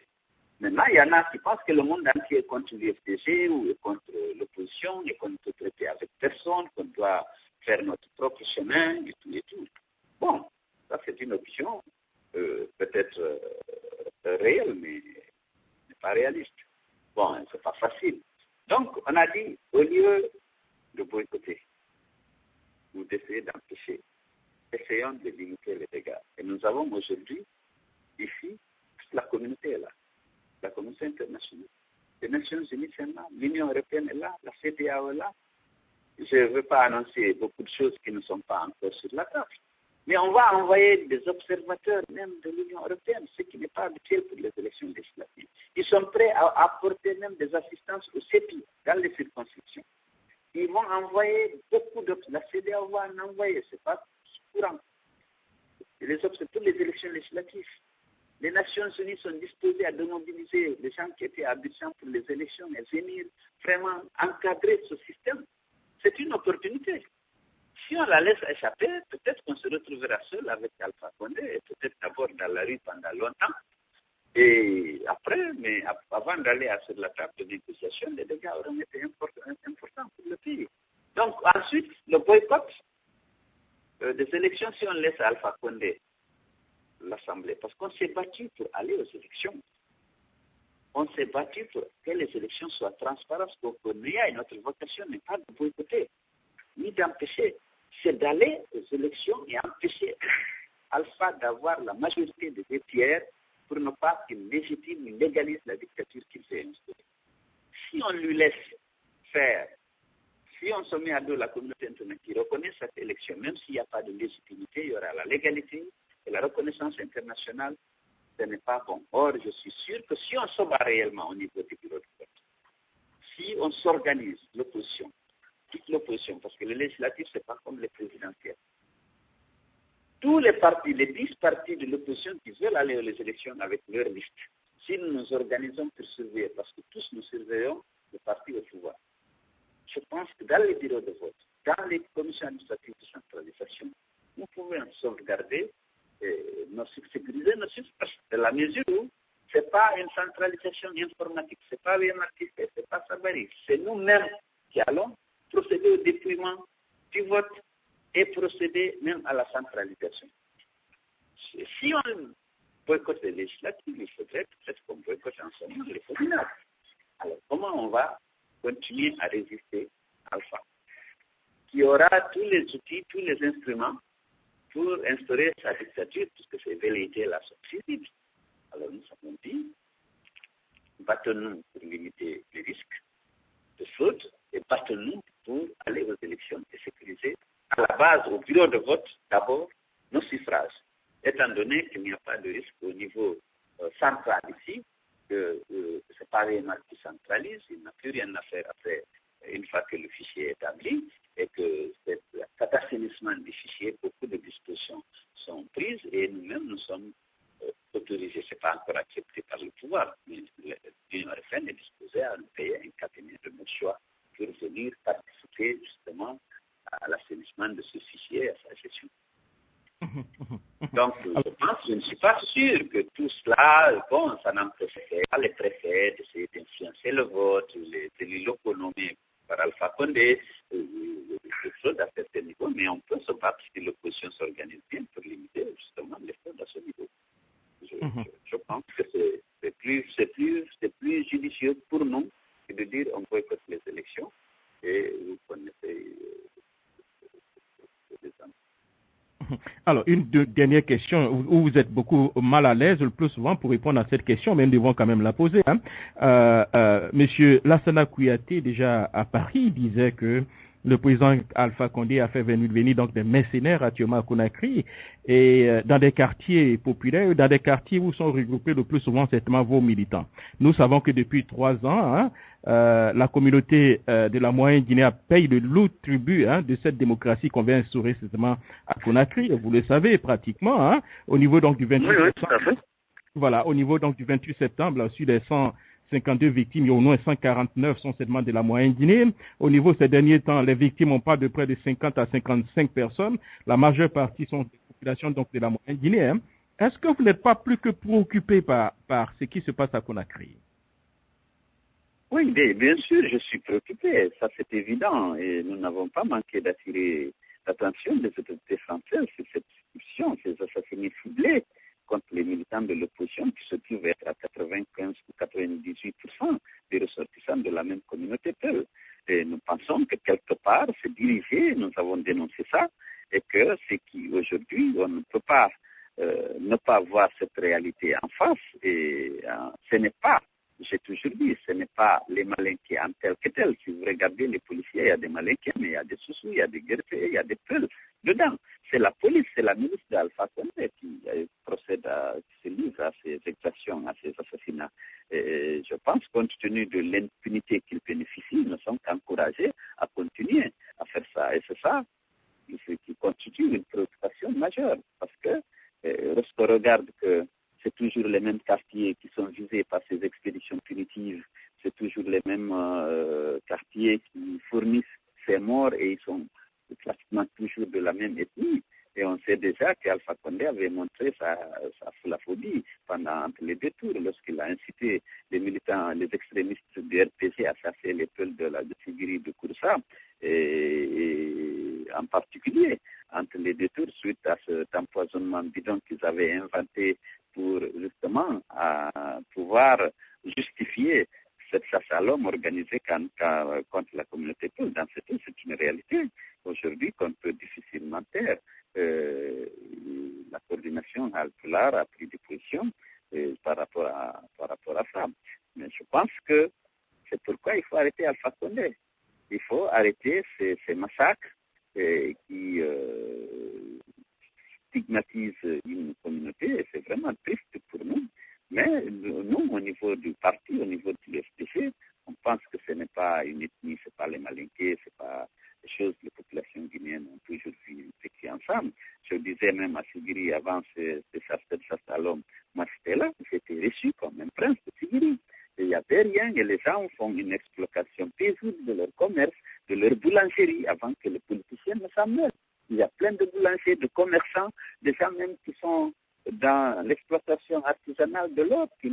Maintenant, il y en a qui pensent que le monde entier est contre l'UFDG ou est contre l'opposition et qu'on ne peut traiter avec personne, qu'on doit faire notre propre chemin et tout et tout. Bon, ça c'est une option peut-être réelle, mais pas réaliste. Bon, c'est pas facile. Donc, on a dit, au lieu de boycotter ou d'essayer d'empêcher, essayons de limiter les dégâts. Et nous avons aujourd'hui, ici, toute la communauté est là. La communauté internationale. Les Nations Unies sont là, l'Union européenne est là, la CEDEAO est là. Je ne veux pas annoncer beaucoup de choses qui ne sont pas encore sur la table. Mais on va envoyer des observateurs même de l'Union européenne, ce qui n'est pas habituel pour les élections législatives. Ils sont prêts à apporter même des assistances au CEPI dans les circonscriptions. Ils vont envoyer beaucoup de... La CEDEAO va en envoyer, ce n'est pas courant. Toutes les élections législatives. Les Nations Unies sont disposées à démobiliser les gens qui étaient absents pour les élections et venir vraiment encadrer ce système. C'est une opportunité. Si on la laisse échapper, peut-être qu'on se retrouvera seul avec Alpha Condé et peut-être d'abord dans la rue pendant longtemps. Et après, mais avant d'aller sur la table de négociation, les dégâts auront été importants pour le pays. Donc ensuite, le boycott des élections, si on laisse Alpha Condé l'Assemblée, parce qu'on s'est battu pour aller aux élections. On s'est battu pour que les élections soient transparentes, pour qu'il y ait notre vocation n'est pas de boycotter, ni d'empêcher, c'est d'aller aux élections et empêcher Alpha d'avoir la majorité des 2/3 pour ne pas qu'il légitime, il légalise la dictature qu'il s'est instaurée. Si on lui laisse faire, si on se met à dos la communauté internationale qui reconnaît cette élection, même s'il n'y a pas de légitimité, il y aura la légalité et la reconnaissance internationale, ce n'est pas bon. Or, je suis sûr que si on se bat réellement au niveau des bureaux de vote, si on s'organise, l'opposition, toute l'opposition, parce que les législatives, ce n'est pas comme les présidentielles. Tous les partis, les 10 partis de l'opposition qui veulent aller aux élections avec leur liste, si nous nous organisons pour surveiller, parce que tous nous surveillons le parti au pouvoir, je pense que dans les bureaux de vote, dans les commissions administratives de centralisation, nous pouvons sauvegarder, sécuriser nos succès, de la mesure où ce n'est pas une centralisation informatique, ce n'est pas VMRTC, ce n'est pas Sabari, c'est nous-mêmes qui allons procéder au déploiement du vote et procéder même à la centralisation. Si on boycotte les législatives, il faudrait peut-être qu'on boycotte ensemble les communales. Alors, comment on va continuer à résister à Alpha, qui aura tous les outils, tous les instruments pour instaurer sa dictature, puisque c'est velléité la subsiste. Alors nous avons dit, battons-nous pour limiter les risques de fraude et battons-nous pour aller aux élections et sécuriser à la base, au bureau de vote, d'abord, nos suffrages, étant donné qu'il n'y a pas de risque au niveau central ici, que ce n'est pas rien qui centralise, il n'a plus rien à faire après, une fois que le fichier est établi, et que cet assainissement des fichiers, beaucoup de dispositions sont prises, et nous-mêmes, nous sommes autorisés, ce n'est pas encore accepté par le pouvoir, mais l'Union européenne est disposée à nous payer un cabinet de notre choix pour venir participer justement à l'assainissement de ce fichier, à sa gestion. Donc, je ne suis pas sûr que tout cela, bon, ça n'empêche pas les préfets d'essayer d'influencer le vote, les élus locaux nommés par Alpha Condé, des choses à certains niveaux, mais on peut se battre si l'opposition s'organise bien pour limiter justement les fraudes à ce niveau. Je pense que c'est plus judicieux pour nous que de dire on boycotte les élections et vous connaissez les hommes. Alors, une dernière question où vous êtes beaucoup mal à l'aise le plus souvent pour répondre à cette question, mais nous devons quand même la poser. Monsieur Lassana Kouyaté, déjà à Paris, disait que le président Alpha Condé a fait venir donc des mercenaires actuellement à Conakry et dans des quartiers populaires, dans des quartiers où sont regroupés le plus souvent certainement vos militants. Nous savons que depuis 3 ans, la communauté de la Moyenne-Guinée paye le lourd tribut de cette démocratie qu'on vient instaurer certainement à Conakry. Vous le savez pratiquement, au niveau donc du 28 septembre. Voilà, au niveau donc du 28 septembre, sur les 152 victimes, au moins 149 sont certainement de la Moyenne-Guinée. Au niveau ces derniers temps, les victimes, on parle de près de 50 à 55 personnes. La majeure partie sont des populations donc de la Moyenne-Guinée. Est-ce que vous n'êtes pas plus que préoccupé par ce qui se passe à Conakry? Oui, bien sûr, je suis préoccupé, ça c'est évident, et nous n'avons pas manqué d'attirer l'attention des autorités françaises sur cette discussion, ces assassinats ciblés contre les militants de l'opposition qui se trouvent être à 95 ou 98% des ressortissants de la même communauté Peul. Et nous pensons que quelque part, c'est dirigé, nous avons dénoncé ça, et que c'est qu'aujourd'hui, on ne peut pas ne pas voir cette réalité en face, et ce n'est pas, j'ai toujours dit, ce n'est pas les malinqués en tel que tel. Si vous regardez les policiers, il y a des malinqués, mais il y a des sous-sous, il y a des guerriers, il y a des peuls dedans. C'est la police, c'est la milice d'Alpha Condé qui procède qui se livre à ces exactions, à ces assassinats. Et je pense, compte tenu de l'impunité qu'ils bénéficient, nous sommes encouragés à continuer à faire ça. Et c'est ça ce qui constitue une préoccupation majeure, parce que lorsqu'on regarde que c'est toujours les mêmes quartiers qui sont visés par ces expéditions punitives, c'est toujours les mêmes quartiers qui fournissent ces morts et ils sont pratiquement toujours de la même ethnie. Et on sait déjà qu'Alpha Condé avait montré sa phobie entre les deux tours, lorsqu'il a incité les militants, les extrémistes du RPC à chasser les peuls de Sigiri de Koursa, et en particulier entre les deux tours, suite à cet empoisonnement bidon qu'ils avaient inventé pour justement pouvoir justifier cette chasse à l'homme organisée contre la communauté peul. Dans ce cas, c'est une réalité aujourd'hui qu'on peut difficilement taire. La coordination alpulaire a pris des positions par rapport à ça. Mais je pense que c'est pourquoi il faut arrêter Alpha Condé. Il faut arrêter ces massacres qui stigmatisent une communauté. Et c'est vraiment triste pour nous. Mais nous, au niveau du parti, au niveau de l'FDC, on pense que ce n'est pas une ethnie, ce n'est pas les Malinqués, ce n'est pas des choses que les populations guinéennes ont toujours vécu ensemble. Je disais même à Sigiri avant ce chasse à l'homme, moi c'était là, j'étais reçu comme un prince de Sigiri. Il n'y avait rien et les gens font une exploitation paisible de leur commerce, de leur boulangerie avant que les politiciens ne s'en mêlent. Il y a plein de boulangers, de commerçants, des gens même qui sont dans l'exploitation artisanale de l'or, qui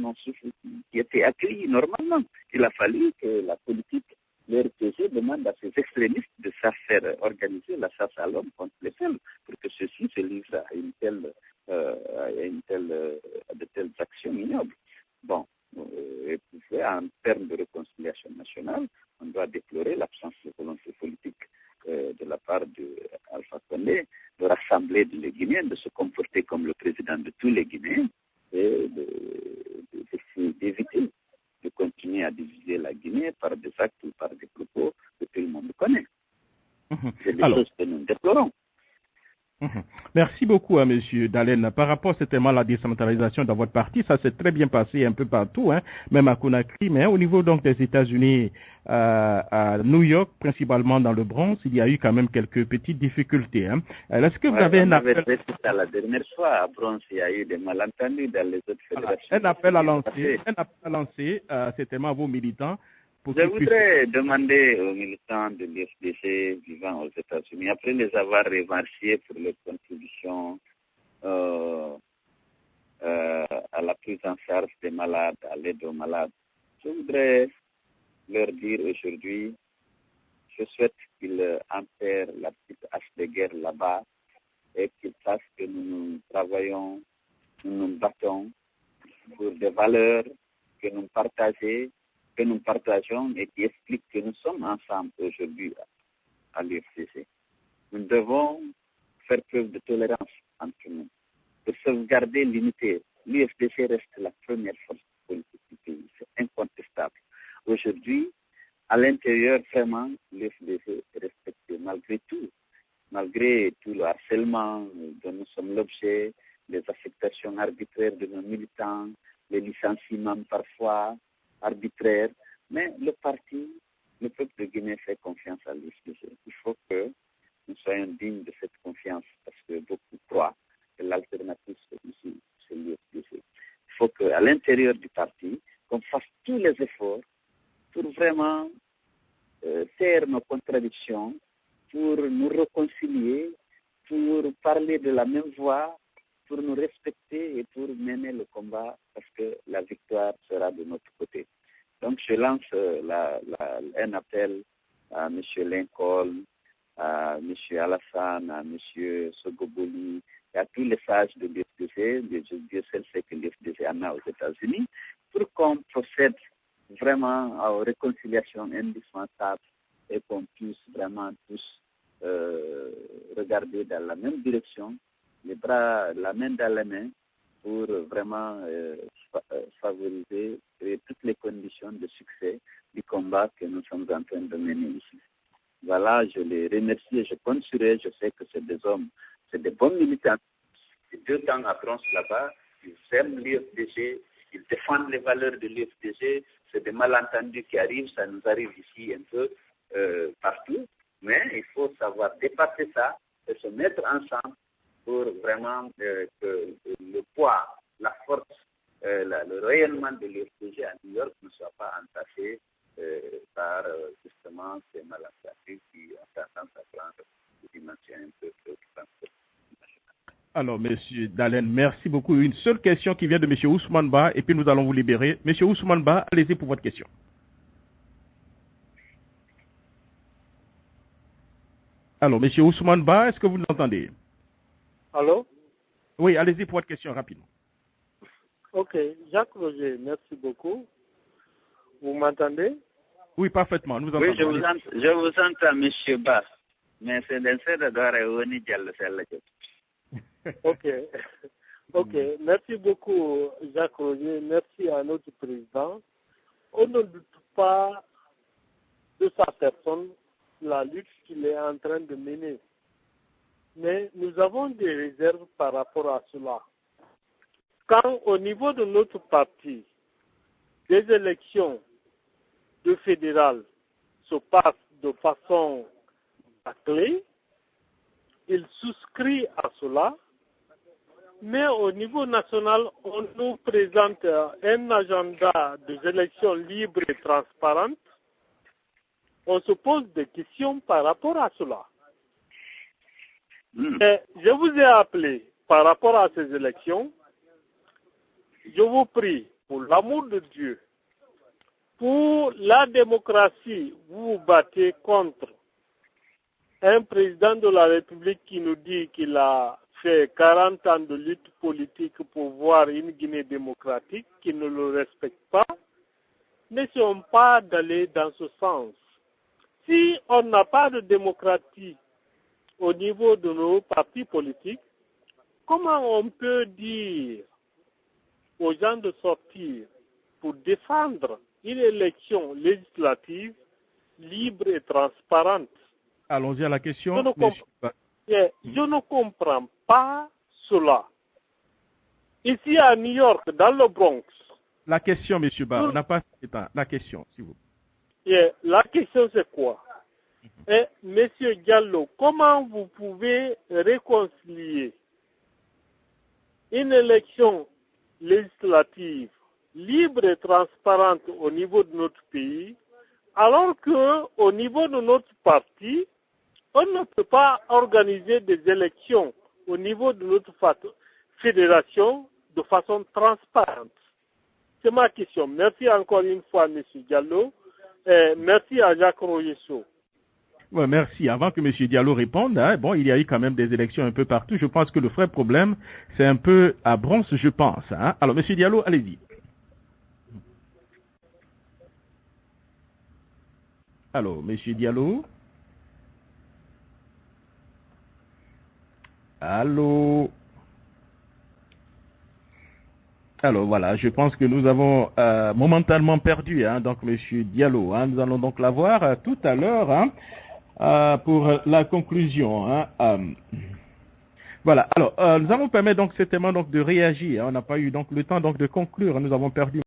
étaient accueillis normalement. Il a fallu que la politique, le RPG, demande à ces extrémistes de faire organiser la chasse à l'homme contre les peuples pour que ceux-ci se livrent à de telles actions ignobles. Bon, et puis, en termes de réconciliation nationale, on doit déplorer l'absence de volonté politique de la part d'Alpha Condé de rassembler les Guinéens, de se comporter comme le président de tous les Guinéens et d'éviter de continuer à diviser la Guinée par des actes ou par des propos que tout le monde connaît. C'est des choses que nous déplorons. Merci beaucoup à M. Dalen. Par rapport certainement à la décentralisation dans votre parti, ça s'est très bien passé un peu partout, même à Conakry, mais au niveau donc des États-Unis, à New York, principalement dans le Bronx, il y a eu quand même quelques petites difficultés. Est-ce que vous avez un appel la dernière fois à Bronx, il y a eu des malentendus dans les autres fédérations. Un appel à lancer, certainement à vos militants. Je voudrais demander aux militants de l'FDC vivant aux États-Unis, après les avoir remerciés pour leur contribution à la prise en charge des malades, à l'aide aux malades, je voudrais leur dire aujourd'hui, je souhaite qu'ils enterrent la petite hache de guerre là-bas et qu'ils sachent que nous travaillons, nous nous battons pour des valeurs que nous partageons et qui expliquent que nous sommes ensemble aujourd'hui à l'UFCC. Nous devons faire preuve de tolérance entre nous, de sauvegarder l'unité. L'UFDC reste la première force politique du pays, c'est incontestable. Aujourd'hui, à l'intérieur, vraiment, l'UFDC est respecté malgré tout le harcèlement dont nous sommes l'objet, les affectations arbitraires de nos militants, les licenciements parfois arbitraires, mais le peuple de Guinée fait confiance à l'UFDC. Il faut que nous soyons dignes de cette confiance parce que beaucoup croient que l'alternative c'est l'UFDC. Il faut qu'à l'intérieur du parti, qu'on fasse tous les efforts pour vraiment taire nos contradictions, pour nous réconcilier, pour parler de la même voix, pour nous respecter et pour mener le combat parce que la victoire sera de notre côté. Donc je lance un appel à M. Lincoln, à M. Alassane, à M. Sogoboli et à tous les sages de l'UFDC, Dieu seul sait que l'UFDC en a aux États-Unis, pour qu'on procède vraiment aux réconciliations indispensables et qu'on puisse vraiment tous regarder dans la même direction, les bras, la main dans la main, pour vraiment favoriser toutes les conditions de succès du combat que nous sommes en train de mener ici. Voilà, je les remercie et je compte sur eux. Je sais que c'est des hommes, c'est des bons militants. C'est 2 ans à Bronx là-bas, ils aiment l'UFDG, ils défendent les valeurs de l'UFDG. C'est des malentendus qui arrivent, ça nous arrive ici un peu partout, mais il faut savoir dépasser ça et se mettre ensemble pour vraiment que le poids, la force, le rayonnement de l'UFDG à New York ne soit pas entaché par justement ces malentendus qui ont tendance à prendre des dimensions un peu préoccupantes. Alors, Monsieur Dalen, merci beaucoup. Une seule question qui vient de Monsieur Ousmane Ba, et puis nous allons vous libérer. Monsieur Ousmane Ba, allez-y pour votre question. Alors, Monsieur Ousmane Ba, est-ce que vous nous entendez? Allô? Oui, allez-y pour votre question rapidement. Ok, Jacques Roger, merci beaucoup. Vous m'entendez? Oui, parfaitement. Nous Oui, entendons. je vous entends, Monsieur Bass. Mais c'est dans cette heure où Ok. Ok, merci beaucoup, Jacques Roger. Merci à notre président. On ne doute pas de sa personne, la lutte qu'il est en train de mener. Mais nous avons des réserves par rapport à cela. Quand au niveau de notre parti, des élections de fédérales se passent de façon bâclée, il souscrit à cela, mais au niveau national, on nous présente un agenda des élections libres et transparentes. On se pose des questions par rapport à cela. Et je vous ai appelé par rapport à ces élections. Je vous prie, pour l'amour de Dieu, pour la démocratie, vous vous battez contre un président de la République qui nous dit qu'il a fait 40 ans de lutte politique pour voir une Guinée démocratique, qui ne le respecte pas. N'essayons pas d'aller dans ce sens. Si on n'a pas de démocratie au niveau de nos partis politiques, comment on peut dire aux gens de sortir pour défendre une élection législative libre et transparente? Allons-y à la question. Je ne comprends pas cela. Ici à New York, dans le Bronx. La question, Monsieur Ba, on n'a pas de temps. La question, s'il vous plaît. La question, c'est quoi? Monsieur Diallo, comment vous pouvez réconcilier une élection législative libre et transparente au niveau de notre pays, alors qu'au niveau de notre parti, on ne peut pas organiser des élections au niveau de notre fédération de façon transparente? C'est ma question. Merci encore une fois, M. Diallo. Et merci à Jacques Royesso. Ouais, merci. Avant que M. Diallo réponde, bon, il y a eu quand même des élections un peu partout. Je pense que le vrai problème, c'est un peu à Bronx, je pense. Alors, M. Diallo, allez-y. Allô, M. Diallo? Allô? Alors voilà, je pense que nous avons momentanément perdu donc M. Diallo. Nous allons donc l'avoir tout à l'heure pour la conclusion. Voilà, alors nous allons permettre donc certainement donc de réagir. On n'a pas eu donc le temps donc de conclure. Nous avons perdu